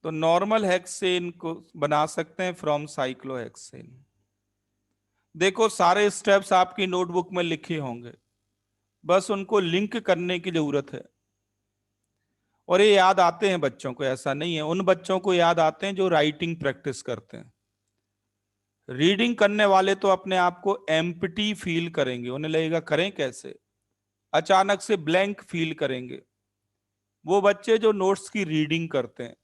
तो नॉर्मल हेक्सेन को बना सकते हैं फ्रॉम साइक्लोहेक्सेन। देखो सारे स्टेप्स आपकी नोटबुक में लिखे होंगे, बस उनको लिंक करने की जरूरत है। और ये याद आते हैं बच्चों को, ऐसा नहीं है, उन बच्चों को याद आते हैं जो राइटिंग प्रैक्टिस करते हैं। रीडिंग करने वाले तो अपने आप को एम्प्टी फील करेंगे, उन्हें लगेगा करें कैसे, अचानक से ब्लैंक फील करेंगे। वो बच्चे जो नोट्स की रीडिंग करते हैं,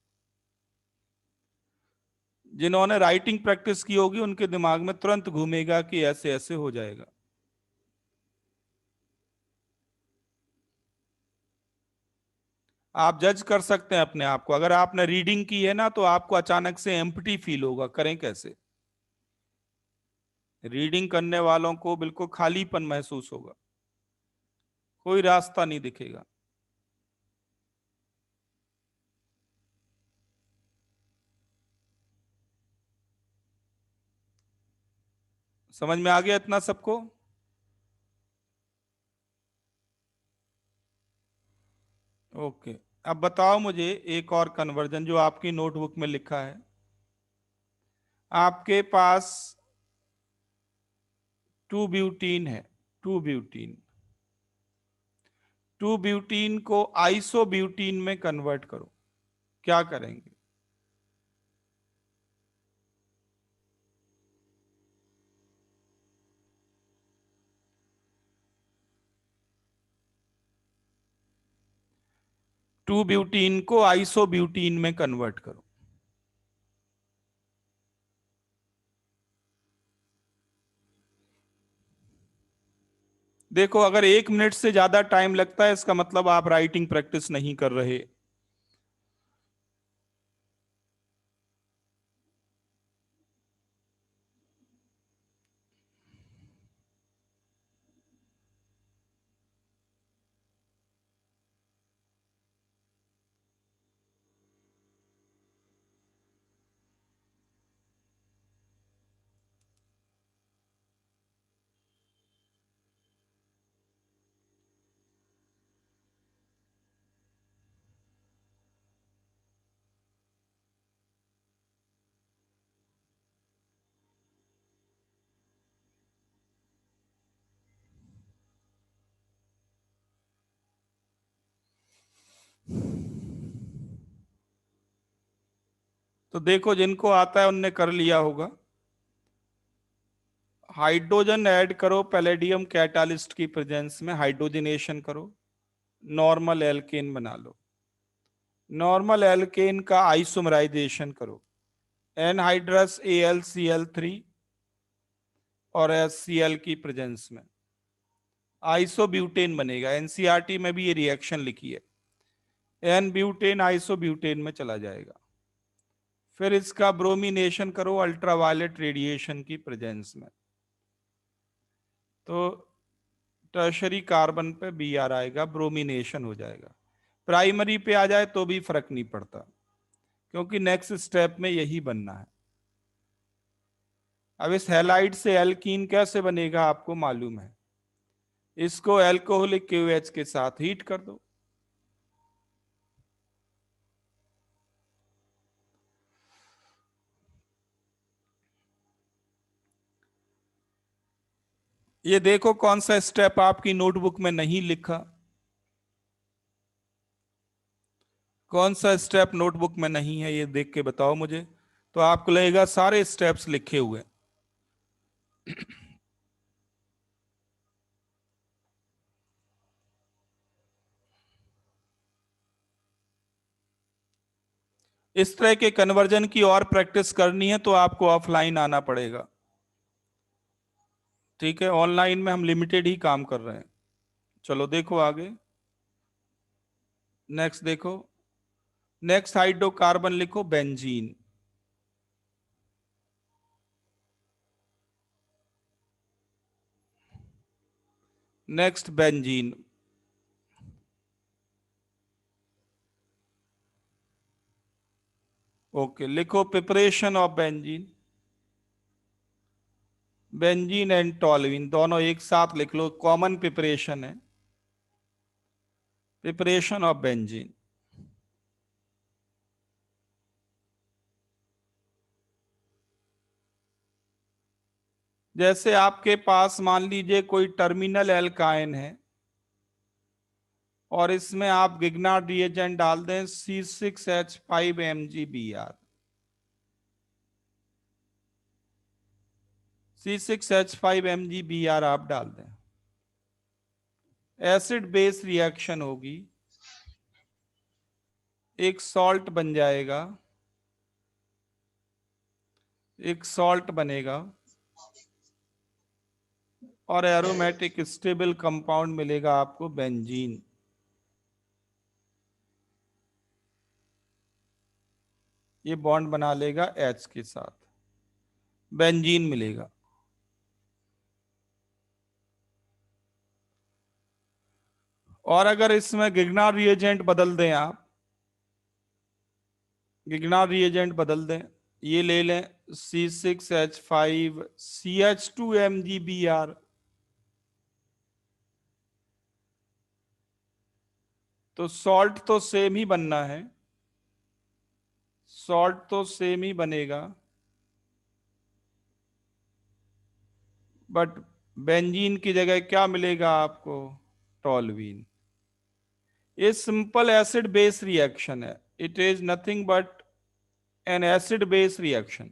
जिन्होंने राइटिंग प्रैक्टिस की होगी, उनके दिमाग में तुरंत घूमेगा कि ऐसे ऐसे हो जाएगा। आप जज कर सकते हैं अपने आप को, अगर आपने रीडिंग की है ना तो आपको अचानक से एम्प्टी फील होगा, करें कैसे। रीडिंग करने वालों को बिल्कुल खालीपन महसूस होगा, कोई रास्ता नहीं दिखेगा। समझ में आ गया इतना सबको? ओके, अब बताओ मुझे एक और कन्वर्जन जो आपकी नोटबुक में लिखा है। आपके पास 2 ब्यूटीन है, 2 ब्यूटीन, 2 ब्यूटीन को आइसो ब्यूटीन में कन्वर्ट करो, क्या करेंगे? 2 ब्यूटीन को आइसो ब्यूटीन में कन्वर्ट करो। देखो अगर 1 मिनट से ज्यादा टाइम लगता है, इसका मतलब आप राइटिंग प्रैक्टिस नहीं कर रहे। तो देखो जिनको आता है उनने कर लिया होगा। हाइड्रोजन ऐड करो पैलेडियम कैटालिस्ट की प्रेजेंस में, हाइड्रोजनेशन करो, नॉर्मल एल्केन बना लो। नॉर्मल एल्केन का आइसोमराइजेशन करो, एनहाइड्रस AlCl3 और HCl की प्रेजेंस में आइसोब्यूटेन बनेगा। एनसीईआरटी में भी ये रिएक्शन लिखी है, एन ब्यूटेन आइसोब्यूटेन में चला जाएगा। फिर इसका ब्रोमिनेशन करो अल्ट्रावायलेट रेडिएशन की प्रेजेंस में, तो टर्शरी कार्बन पे Br आएगा, ब्रोमिनेशन हो जाएगा। प्राइमरी पे आ जाए तो भी फर्क नहीं पड़ता, क्योंकि नेक्स्ट स्टेप में यही बनना है। अब इस हैलाइड से एल्कीन कैसे बनेगा आपको मालूम है, इसको अल्कोहलिक KOH के साथ हीट कर दो। ये देखो कौन सा स्टेप आपकी नोटबुक में नहीं लिखा, कौन सा स्टेप नोटबुक में नहीं है, ये देख के बताओ मुझे, तो आपको लगेगा सारे स्टेप्स लिखे हुए। इस तरह के कन्वर्जन की और प्रैक्टिस करनी है तो आपको ऑफलाइन आना पड़ेगा, ठीक है। ऑनलाइन में हम लिमिटेड ही काम कर रहे हैं। चलो देखो आगे, नेक्स्ट देखो, नेक्स्ट हाइड्रोकार्बन लिखो बेंजीन। नेक्स्ट बेंजीन, ओके लिखो preparation of benzene. Benzene and toluene दोनों एक साथ लिख लो, कॉमन प्रिपरेशन है, प्रिपरेशन ऑफ बेंजीन। जैसे आपके पास मान लीजिए कोई टर्मिनल एल्काइन है और इसमें आप गिगनार्ड रिएजेंट डाल दें C6H5MgBr, C6H5MgBr आप डाल दें, एसिड बेस रिएक्शन होगी, एक सॉल्ट बन जाएगा, एक सॉल्ट बनेगा और एरोमेटिक स्टेबल कंपाउंड मिलेगा आपको बेंजीन। ये बॉन्ड बना लेगा H के साथ, बेंजीन मिलेगा। और अगर इसमें गिगनार रिएजेंट बदल दें आप, गिगनार रिएजेंट बदल दें, ये ले लें C6H5CH2MgBr, तो सॉल्ट तो सेम ही बनना है, सॉल्ट तो सेम ही बनेगा, बट बेंजीन की जगह क्या मिलेगा आपको, टॉल्यूइन। ये सिंपल एसिड बेस रिएक्शन है, it is nothing but N acid base reaction,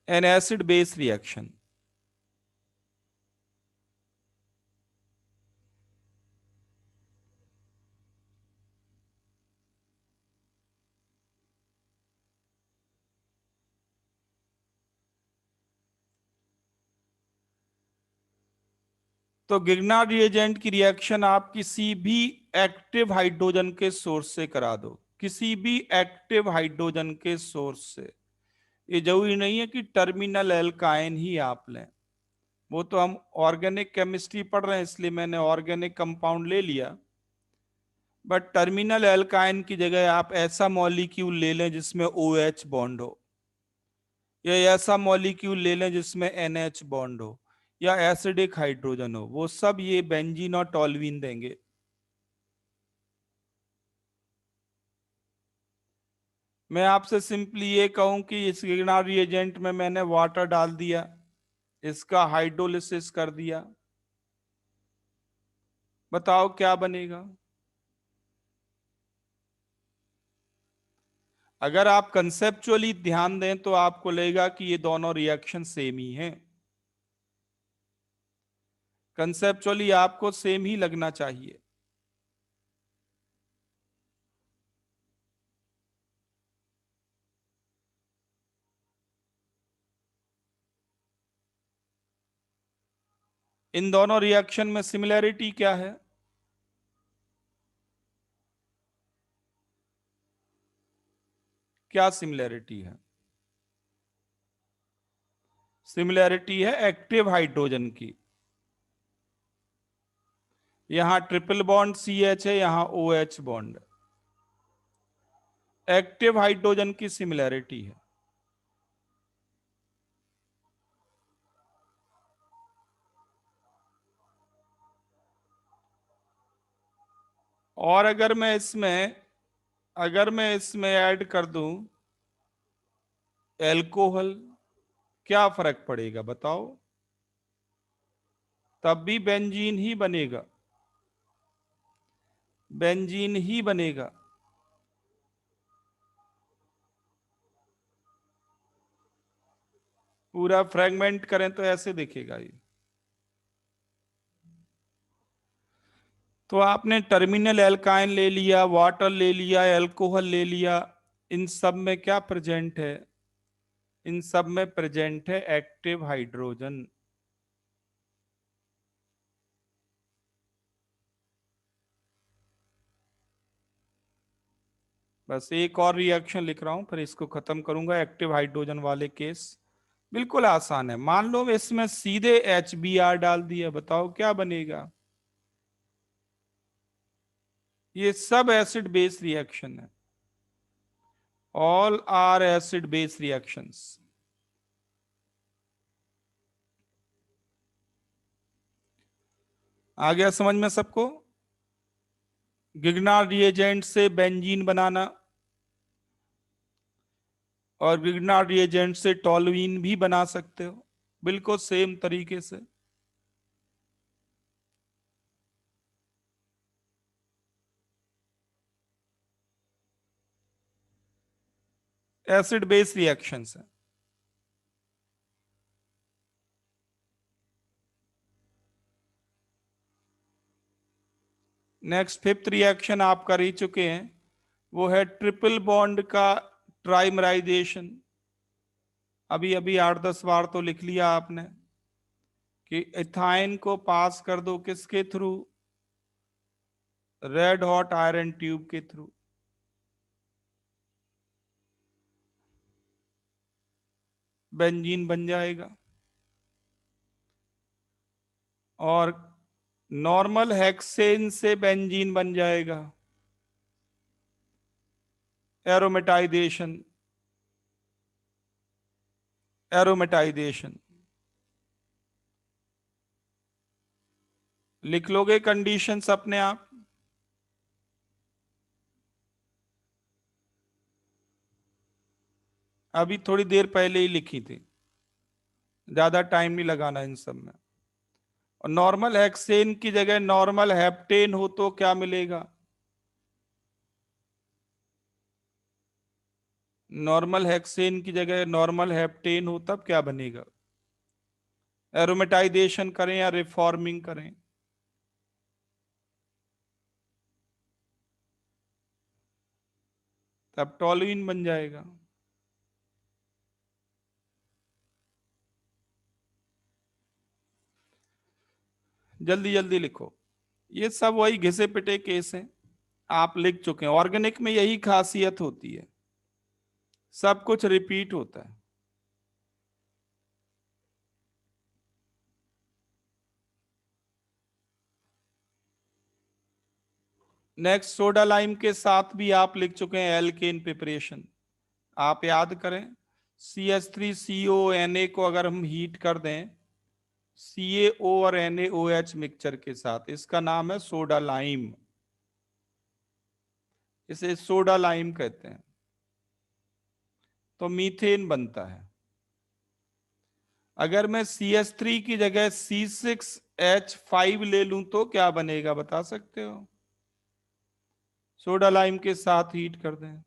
N acid base reaction. तो गिगनार्ड रिएजेंट की रिएक्शन आप किसी भी एक्टिव हाइड्रोजन के सोर्स से करा दो, किसी भी एक्टिव हाइड्रोजन के सोर्स से। ये जरूरी नहीं है कि टर्मिनल एल्काइन ही आप लें, वो तो हम ऑर्गेनिक केमिस्ट्री पढ़ रहे हैं इसलिए मैंने ऑर्गेनिक कंपाउंड ले लिया, बट टर्मिनल एल्काइन की जगह आप ऐसा मॉलिक्यूल ले लें जिसमें OH बॉन्ड हो, या ऐसा मॉलिक्यूल ले लें जिसमें NH बॉन्ड हो, या एसिडिक हाइड्रोजन हो, वो सब ये बेंजीन और टॉल्यूइन देंगे। मैं आपसे सिंपली ये कहूं कि इस गिगनार्ड रिएजेंट में मैंने वाटर डाल दिया, इसका हाइड्रोलिसिस कर दिया, बताओ क्या बनेगा। अगर आप कंसेप्चुअली ध्यान दें तो आपको लगेगा कि ये दोनों रिएक्शन सेम ही हैं, कंसेप्चुअली आपको सेम ही लगना चाहिए। इन दोनों रिएक्शन में सिमिलैरिटी क्या है? क्या सिमिलैरिटी है? सिमिलैरिटी है एक्टिव हाइड्रोजन की। यहां ट्रिपल बॉन्ड CH है, यहां OH बॉन्ड। एक्टिव हाइड्रोजन की सिमिलैरिटी है। और अगर मैं इसमें ऐड कर दूं एल्कोहल, क्या फर्क पड़ेगा बताओ? तब भी बेंजीन ही बनेगा, बेंजीन ही बनेगा। पूरा फ्रेगमेंट करें तो ऐसे दिखेगा ये। तो आपने टर्मिनल एल्काइन ले लिया, वाटर ले लिया, एल्कोहल ले लिया, इन सब में क्या प्रेजेंट है? इन सब में प्रेजेंट है एक्टिव हाइड्रोजन। बस एक और रिएक्शन लिख रहा हूं, फिर इसको खत्म करूंगा। एक्टिव हाइड्रोजन वाले केस बिल्कुल आसान है। मान लो इसमें सीधे HBr डाल दिया, बताओ क्या बनेगा? ये सब एसिड बेस रिएक्शन है, all are acid base reactions. आ गया समझ में सबको? गिगनार रिएजेंट से बेंजीन बनाना और गिगनार रिएजेंट से टोलुइन भी बना सकते हो, बिल्कुल सेम तरीके से। एसिड बेस रिएक्शंस है। नेक्स्ट फिफ्थ रिएक्शन आप कर ही चुके हैं, वो है ट्रिपल बॉन्ड का ट्राइमराइजेशन। अभी अभी 8-10 बार तो लिख लिया आपने कि इथाइन को पास कर दो किसके through? Red hot iron tube के थ्रू। बेंजीन बन जाएगा। और नॉर्मल हेक्सेन से बेंजीन बन जाएगा, एरोमेटाइजेशन। एरोमेटाइजेशन लिख लोगे कंडीशंस अपने आप? अभी थोड़ी देर पहले ही लिखी थी, ज्यादा टाइम नहीं लगाना इन सब में। और नॉर्मल हेक्सेन की जगह नॉर्मल हेप्टेन हो तो क्या मिलेगा? नॉर्मल हेक्सेन की जगह नॉर्मल हेप्टेन हो तब क्या बनेगा? एरोमेटाइजेशन करें या रिफॉर्मिंग करें? तब टोलुइन बन जाएगा। जल्दी जल्दी लिखो, ये सब वही घिसे पिटे केस हैं, आप लिख चुके हैं। ऑर्गेनिक में यही खासियत होती है, सब कुछ रिपीट होता है। नेक्स्ट सोडा लाइम के साथ भी आप लिख चुके हैं एल्केन प्रिपरेशन। आप याद करें, CH3CONA को अगर हम हीट कर दें CaO और NaOH मिक्सचर के साथ, इसका नाम है सोडा लाइम। इसे सोडा लाइम कहते हैं। तो मीथेन बनता है। अगर मैं CH3 की जगह C6H5 ले लूं तो क्या बनेगा बता सकते हो? सोडा लाइम के साथ हीट कर दें,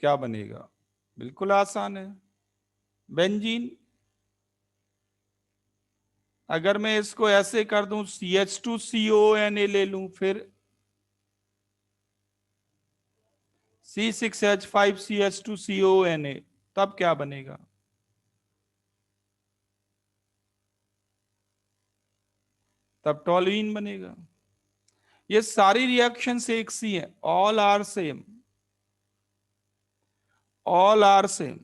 क्या बनेगा? बिल्कुल आसान है, बेंजीन। अगर मैं इसको ऐसे कर दूं CH2CONA ले लूं, फिर C6H5CH2CONA, तब क्या बनेगा? तब टॉल्यूइन बनेगा। ये सारी रिएक्शंस एक सी है, all are same, all are same.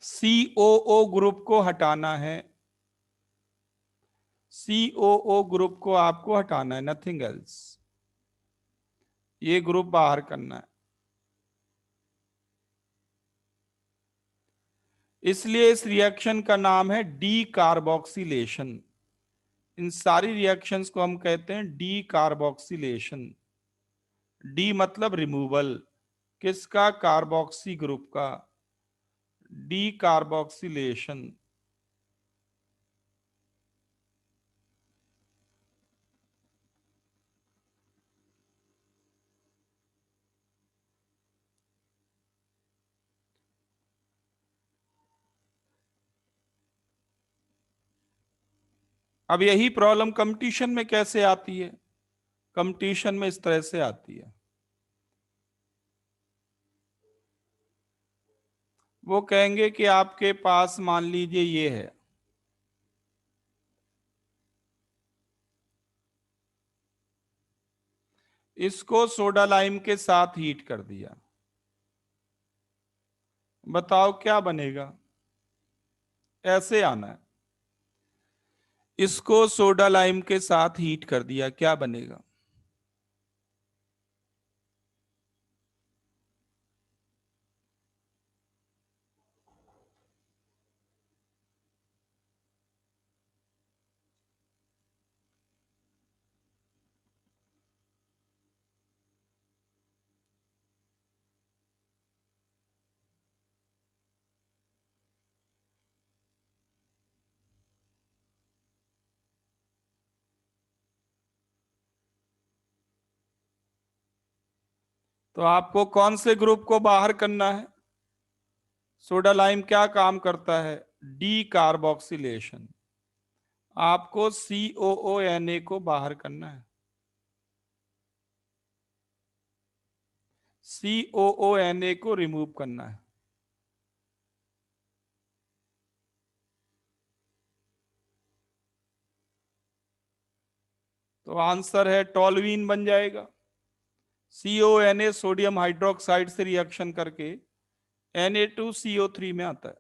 COO group को हटाना है, COO ग्रुप को आपको हटाना है, नथिंग एल्स। ये ग्रुप बाहर करना है। इसलिए इस रिएक्शन का नाम है डी कार्बोक्सिलेशन। इन सारी रिएक्शंस को हम कहते हैं डी कार्बोक्सिलेशन। डी मतलब रिमूवल, किसका? कार्बोक्सी ग्रुप का, डी कार्बोक्सिलेशन। अब यही प्रॉब्लम कंपटीशन में कैसे आती है? कंपटीशन में इस तरह से आती है, वो कहेंगे कि आपके पास मान लीजिए ये है, इसको सोडा लाइम के साथ हीट कर दिया, बताओ क्या बनेगा? ऐसे आना है, इसको सोडा लाइम के साथ हीट कर दिया, क्या बनेगा? तो आपको कौन से ग्रुप को बाहर करना है? सोडा लाइम क्या काम करता है? D carboxylation. आपको COONA को बाहर करना है, COONA को रिमूव करना है। तो आंसर है टॉल्यूइन बन जाएगा। CONA सोडियम हाइड्रोक्साइड से रिएक्शन करके Na2CO3 में आता है।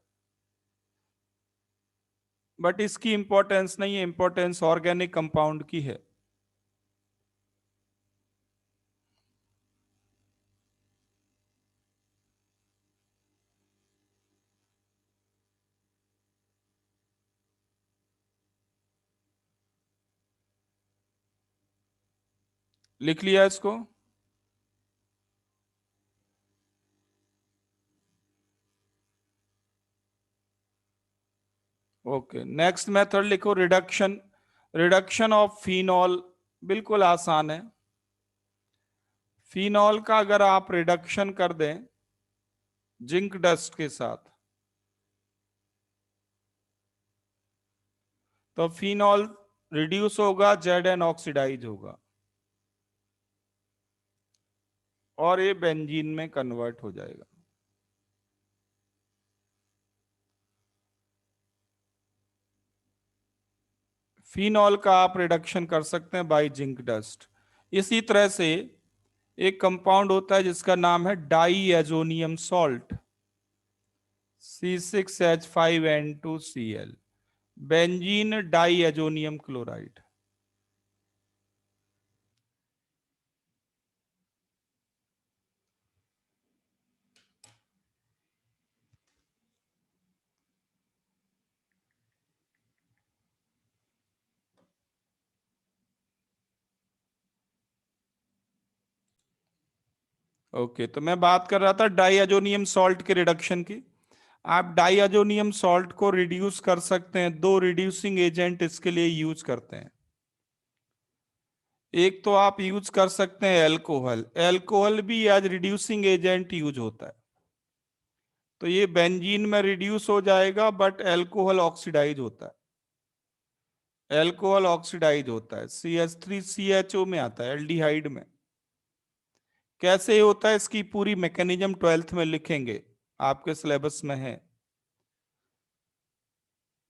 बट इसकी इंपॉर्टेंस नहीं है, इंपॉर्टेंस ऑर्गेनिक कंपाउंड की है। लिख लिया इसको? ओके, नेक्स्ट मेथड लिखो, रिडक्शन। रिडक्शन ऑफ फिनॉल बिल्कुल आसान है। फिनॉल का अगर आप रिडक्शन कर दें जिंक डस्ट के साथ, तो फिनॉल रिड्यूस होगा, Zn ऑक्सीडाइज होगा और ये बेंजीन में कन्वर्ट हो जाएगा। फिनॉल का आप रिडक्शन कर सकते हैं बाय जिंक डस्ट। इसी तरह से एक कंपाउंड होता है जिसका नाम है diazonium salt, C6H5N2Cl, benzene diazonium chloride. Okay, तो मैं बात कर रहा था डाइअजोनियम सॉल्ट के रिडक्शन की। आप डाइअजोनियम सॉल्ट को रिड्यूस कर सकते हैं, दो रिड्यूसिंग एजेंट इसके लिए यूज करते हैं। एक तो आप यूज कर सकते हैं एल्कोहल, एल्कोहल भी एज रिड्यूसिंग एजेंट यूज होता है। तो ये बेंजीन में रिड्यूस हो जाएगा बट एल्कोहल ऑक्सीडाइज होता है, एल्कोहल ऑक्सीडाइज होता है, CH3CHO में आता है, एल्डिहाइड में। कैसे होता है इसकी पूरी मैकेनिज्म 12th में लिखेंगे, आपके सिलेबस में है।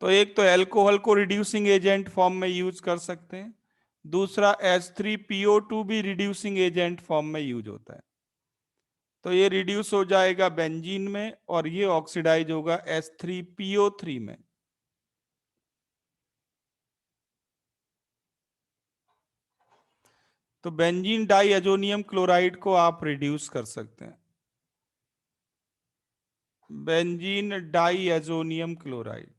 तो एक तो एल्कोहल को रिड्यूसिंग एजेंट फॉर्म में यूज कर सकते हैं, दूसरा H3PO2 भी रिड्यूसिंग एजेंट फॉर्म में यूज होता है। तो ये रिड्यूस हो जाएगा बेंजीन में और ये ऑक्सीडाइज होगा H3PO3 में। तो बेंजीन डाई एजोनियम क्लोराइड को आप रिड्यूस कर सकते हैं, बेंजीन डाई एजोनियम क्लोराइड।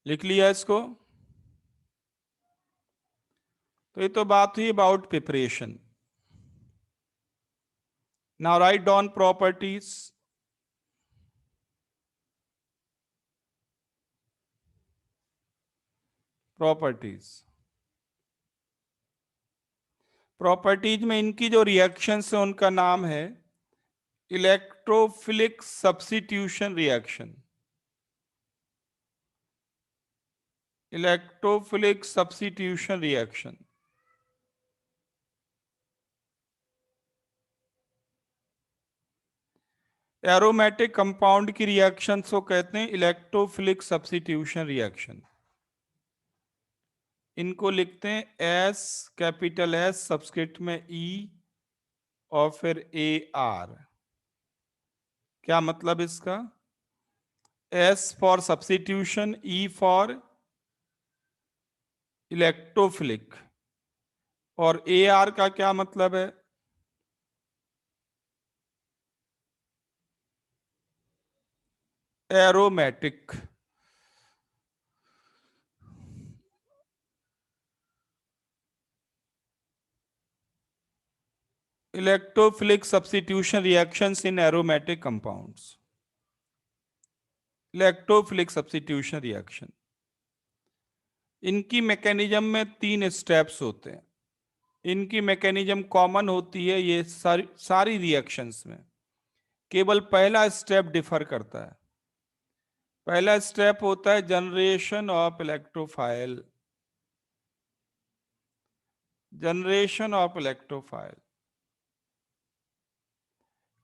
लिख लिया इसको। तो ये तो बात हुई about preparation. Now write down properties. Properties में इनकी जो रिएक्शंस है उनका नाम है electrophilic substitution reaction. Electrophilic substitution reaction. Aromatic compound की रिएक्शंस को कहते हैं इलेक्ट्रोफिलिक सब्स्टिट्यूशन रिएक्शन। इनको लिखते हैं एस, कैपिटल एस सबस्क्रिप्ट में ई और फिर ए आर। क्या मतलब इसका? S for substitution, E for electrophilic, और ए आर का क्या मतलब है? Aromatic. Electrophilic substitution reactions in aromatic compounds. Electrophilic substitution reaction, इनकी मैकेनिज्म में 3 स्टेप्स होते हैं। इनकी मैकेनिज्म कॉमन होती है ये सारी रिएक्शंस में, केवल पहला स्टेप डिफर करता है। पहला स्टेप होता है generation of electrophile. Generation of electrophile,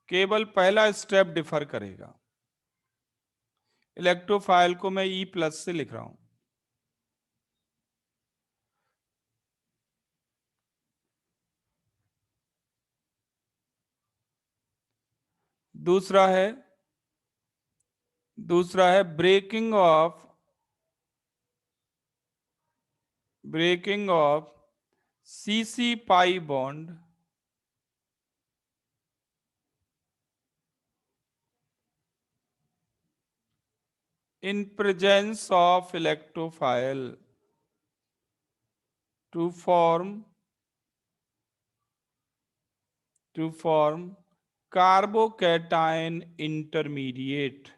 केवल पहला स्टेप डिफर करेगा। इलेक्ट्रोफाइल को मैं E+ से लिख रहा हूं। दूसरा है breaking of CC pi bond in presence of electrophile to form carbocation intermediate.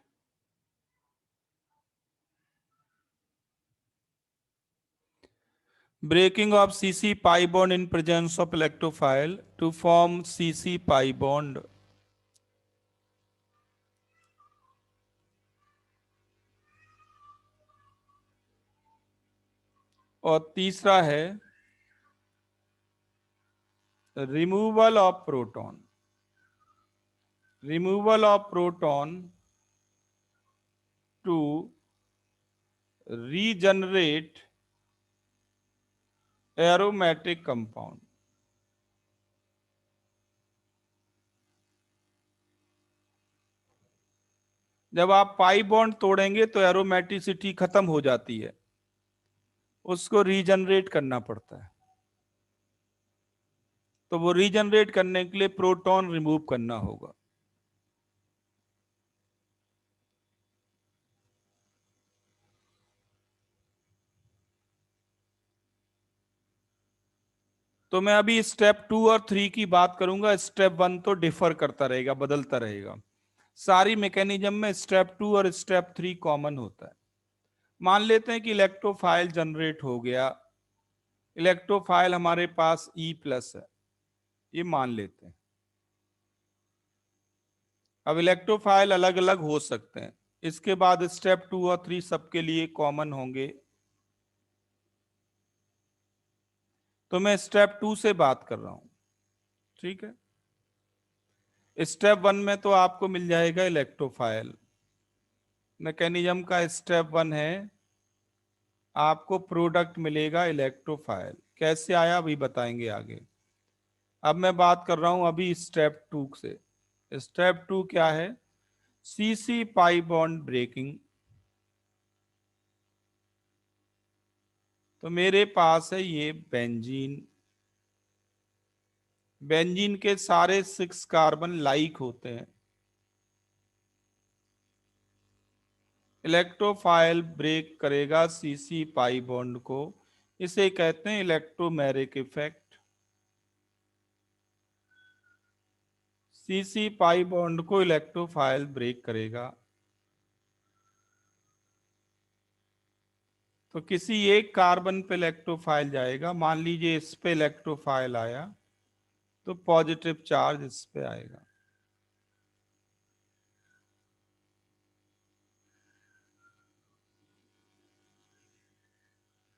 Breaking of CC pi bond in presence of electrophile to form CC pi bond. और तीसरा है removal of proton. Removal of proton to regenerate aromatic compound. जब आप पाई बॉन्ड तोड़ेंगे तो एरोमेटिसिटी खत्म हो जाती है, उसको रीजनरेट करना पड़ता है। तो वो रीजनरेट करने के लिए प्रोटॉन रिमूव करना होगा। तो मैं अभी स्टेप 2 और 3 की बात करूंगा। स्टेप 1 तो डिफर करता रहेगा, बदलता रहेगा। सारी मैकेनिज्म में स्टेप 2 और स्टेप 3 कॉमन होता है। मान लेते हैं कि इलेक्ट्रोफाइल जनरेट हो गया, इलेक्ट्रोफाइल हमारे पास E+ है, ये मान लेते हैं। अब इलेक्ट्रोफाइल अलग अलग हो सकते हैं, इसके बाद स्टेप 2 और 3 सबके लिए कॉमन होंगे। तो मैं स्टेप 2 से बात कर रहा हूं, ठीक है। स्टेप 1 में तो आपको मिल जाएगा इलेक्ट्रोफाइल। मैकेनिज्म का स्टेप 1 है, आपको प्रोडक्ट मिलेगा इलेक्ट्रोफाइल। कैसे आया अभी बताएंगे आगे। अब मैं बात कर रहा हूं अभी स्टेप 2 से। स्टेप 2 क्या है? CC pi bond breaking. तो मेरे पास है ये बेंजीन। बेंजीन के सारे 6 कार्बन लाइक होते हैं। इलेक्ट्रोफाइल ब्रेक करेगा सीसी पाई बॉन्ड को, इसे कहते हैं electromeric effect. CC pi bond को इलेक्ट्रोफाइल ब्रेक करेगा। तो किसी एक कार्बन पे इलेक्ट्रोफाइल जाएगा, मान लीजिए इस पे इलेक्ट्रोफाइल आया, तो पॉजिटिव चार्ज इस पे आएगा।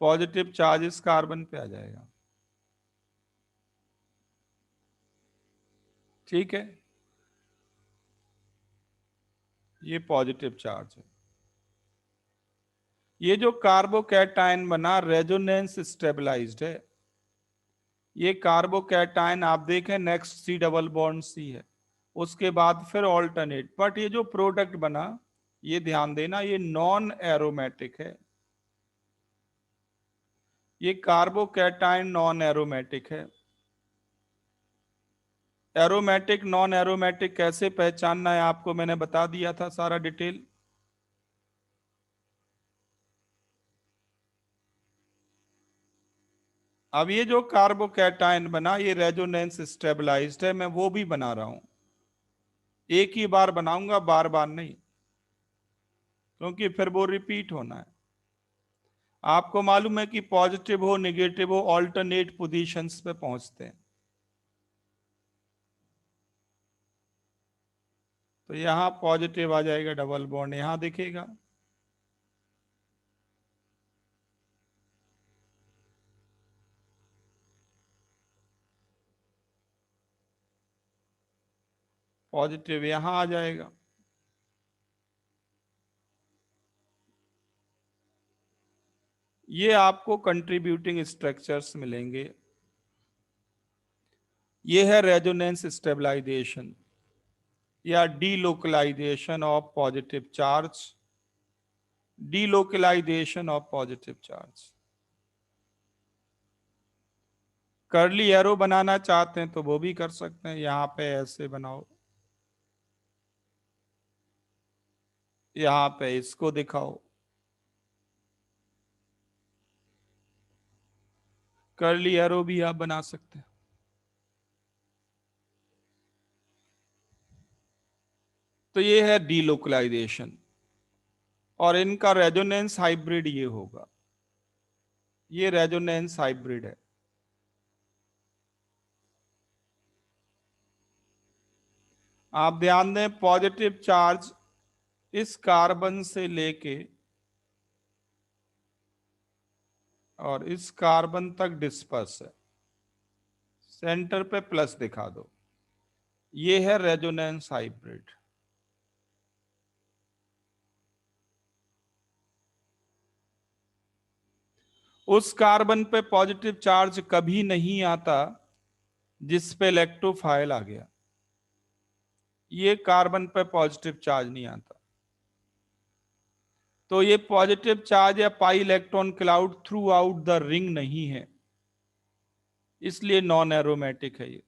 पॉजिटिव चार्ज इस कार्बन पे आ जाएगा, ठीक है। ये पॉजिटिव चार्ज है। ये जो कार्बोकैटायन बना रेजोनेंस स्टेबलाइज्ड है। ये कार्बोकैटायन आप देखें next C double bond C है, उसके बाद फिर ऑल्टरनेट। बट ये जो प्रोडक्ट बना, ये ध्यान देना, ये नॉन एरोमेटिक है। ये कार्बोकैटायन नॉन एरोमेटिक है। एरोमेटिक नॉन एरोमेटिक कैसे पहचानना है आपको मैंने बता दिया था सारा डिटेल। अब ये जो कार्बोकैटायन बना ये रेजोनेंस स्टेबलाइज्ड है, मैं वो भी बना रहा हूं। एक ही बार बनाऊंगा, बार बार नहीं, क्योंकि फिर वो रिपीट होना है। आपको मालूम है कि पॉजिटिव हो नेगेटिव हो ऑल्टरनेट पोजीशंस पे पहुंचते हैं। तो यहां पॉजिटिव आ जाएगा, डबल बॉन्ड यहां दिखेगा। पॉजिटिव यहां आ जाएगा। ये आपको कंट्रीब्यूटिंग स्ट्रक्चर्स मिलेंगे। ये है रेजोनेंस स्टेबलाइजेशन या delocalization of positive charge. Delocalization of positive charge. Curly arrow बनाना चाहते हैं तो वो भी कर सकते हैं, यहां पे ऐसे बनाओ, यहां पे इसको दिखाओ। कर्ली एरो भी आप बना सकते हैं। तो ये है डीलोकलाइजेशन, और इनका रेजोनेंस हाइब्रिड ये होगा। ये रेजोनेंस हाइब्रिड है। आप ध्यान दें, पॉजिटिव चार्ज इस कार्बन से लेके और इस कार्बन तक डिस्पर्स है। सेंटर पे प्लस दिखा दो, ये है रेजोनेंस हाइब्रिड। उस कार्बन पे पॉजिटिव चार्ज कभी नहीं आता जिस पे इलेक्ट्रोफाइल आ गया। ये कार्बन पे पॉजिटिव चार्ज नहीं आता। तो ये पॉजिटिव चार्ज या pi electron cloud through out the ring नहीं है, इसलिए नॉन एरोमेटिक है ये।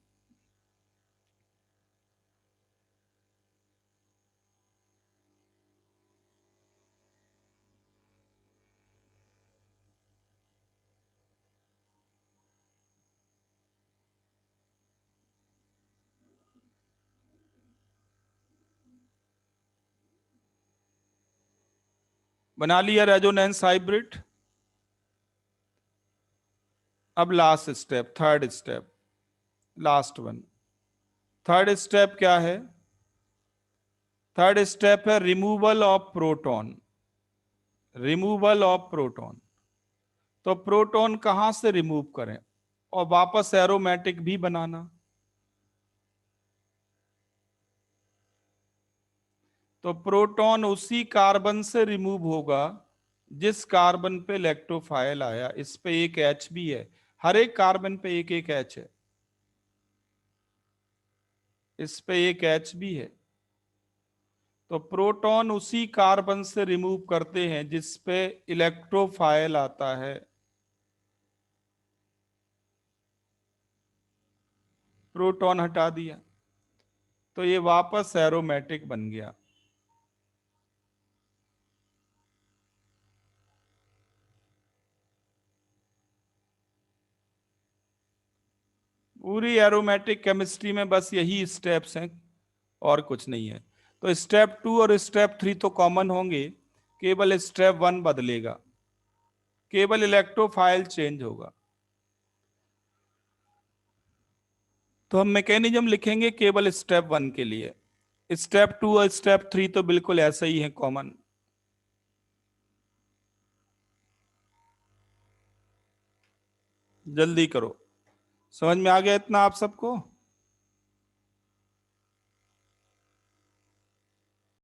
बना लिया रेजोनेंस हाइब्रिड। अब last step, third step, last one. Third step क्या है? थर्ड स्टेप है removal of proton. Removal of proton. तो प्रोटॉन कहां से रिमूव करें और वापस एरोमेटिक भी बनाना। तो प्रोटॉन उसी कार्बन से रिमूव होगा जिस कार्बन पे इलेक्ट्रोफाइल आया। इस पे एक एच भी है, हर एक कार्बन पे एक एक एच है, इस पे एक एच भी है। तो प्रोटॉन उसी कार्बन से रिमूव करते हैं जिस पे इलेक्ट्रोफाइल आता है। प्रोटॉन हटा दिया तो ये वापस एरोमेटिक बन गया। पूरी एरोमेटिक केमिस्ट्री में बस यही स्टेप्स हैं और कुछ नहीं है। तो स्टेप 2 और स्टेप 3 तो कॉमन होंगे, केवल स्टेप 1 बदलेगा, केवल इलेक्ट्रोफाइल चेंज होगा। तो हम मैकेनिज्म लिखेंगे केवल स्टेप 1 के लिए। स्टेप 2 और स्टेप 3 तो बिल्कुल ऐसा ही है, कॉमन। जल्दी करो। समझ में आ गया इतना आप सबको?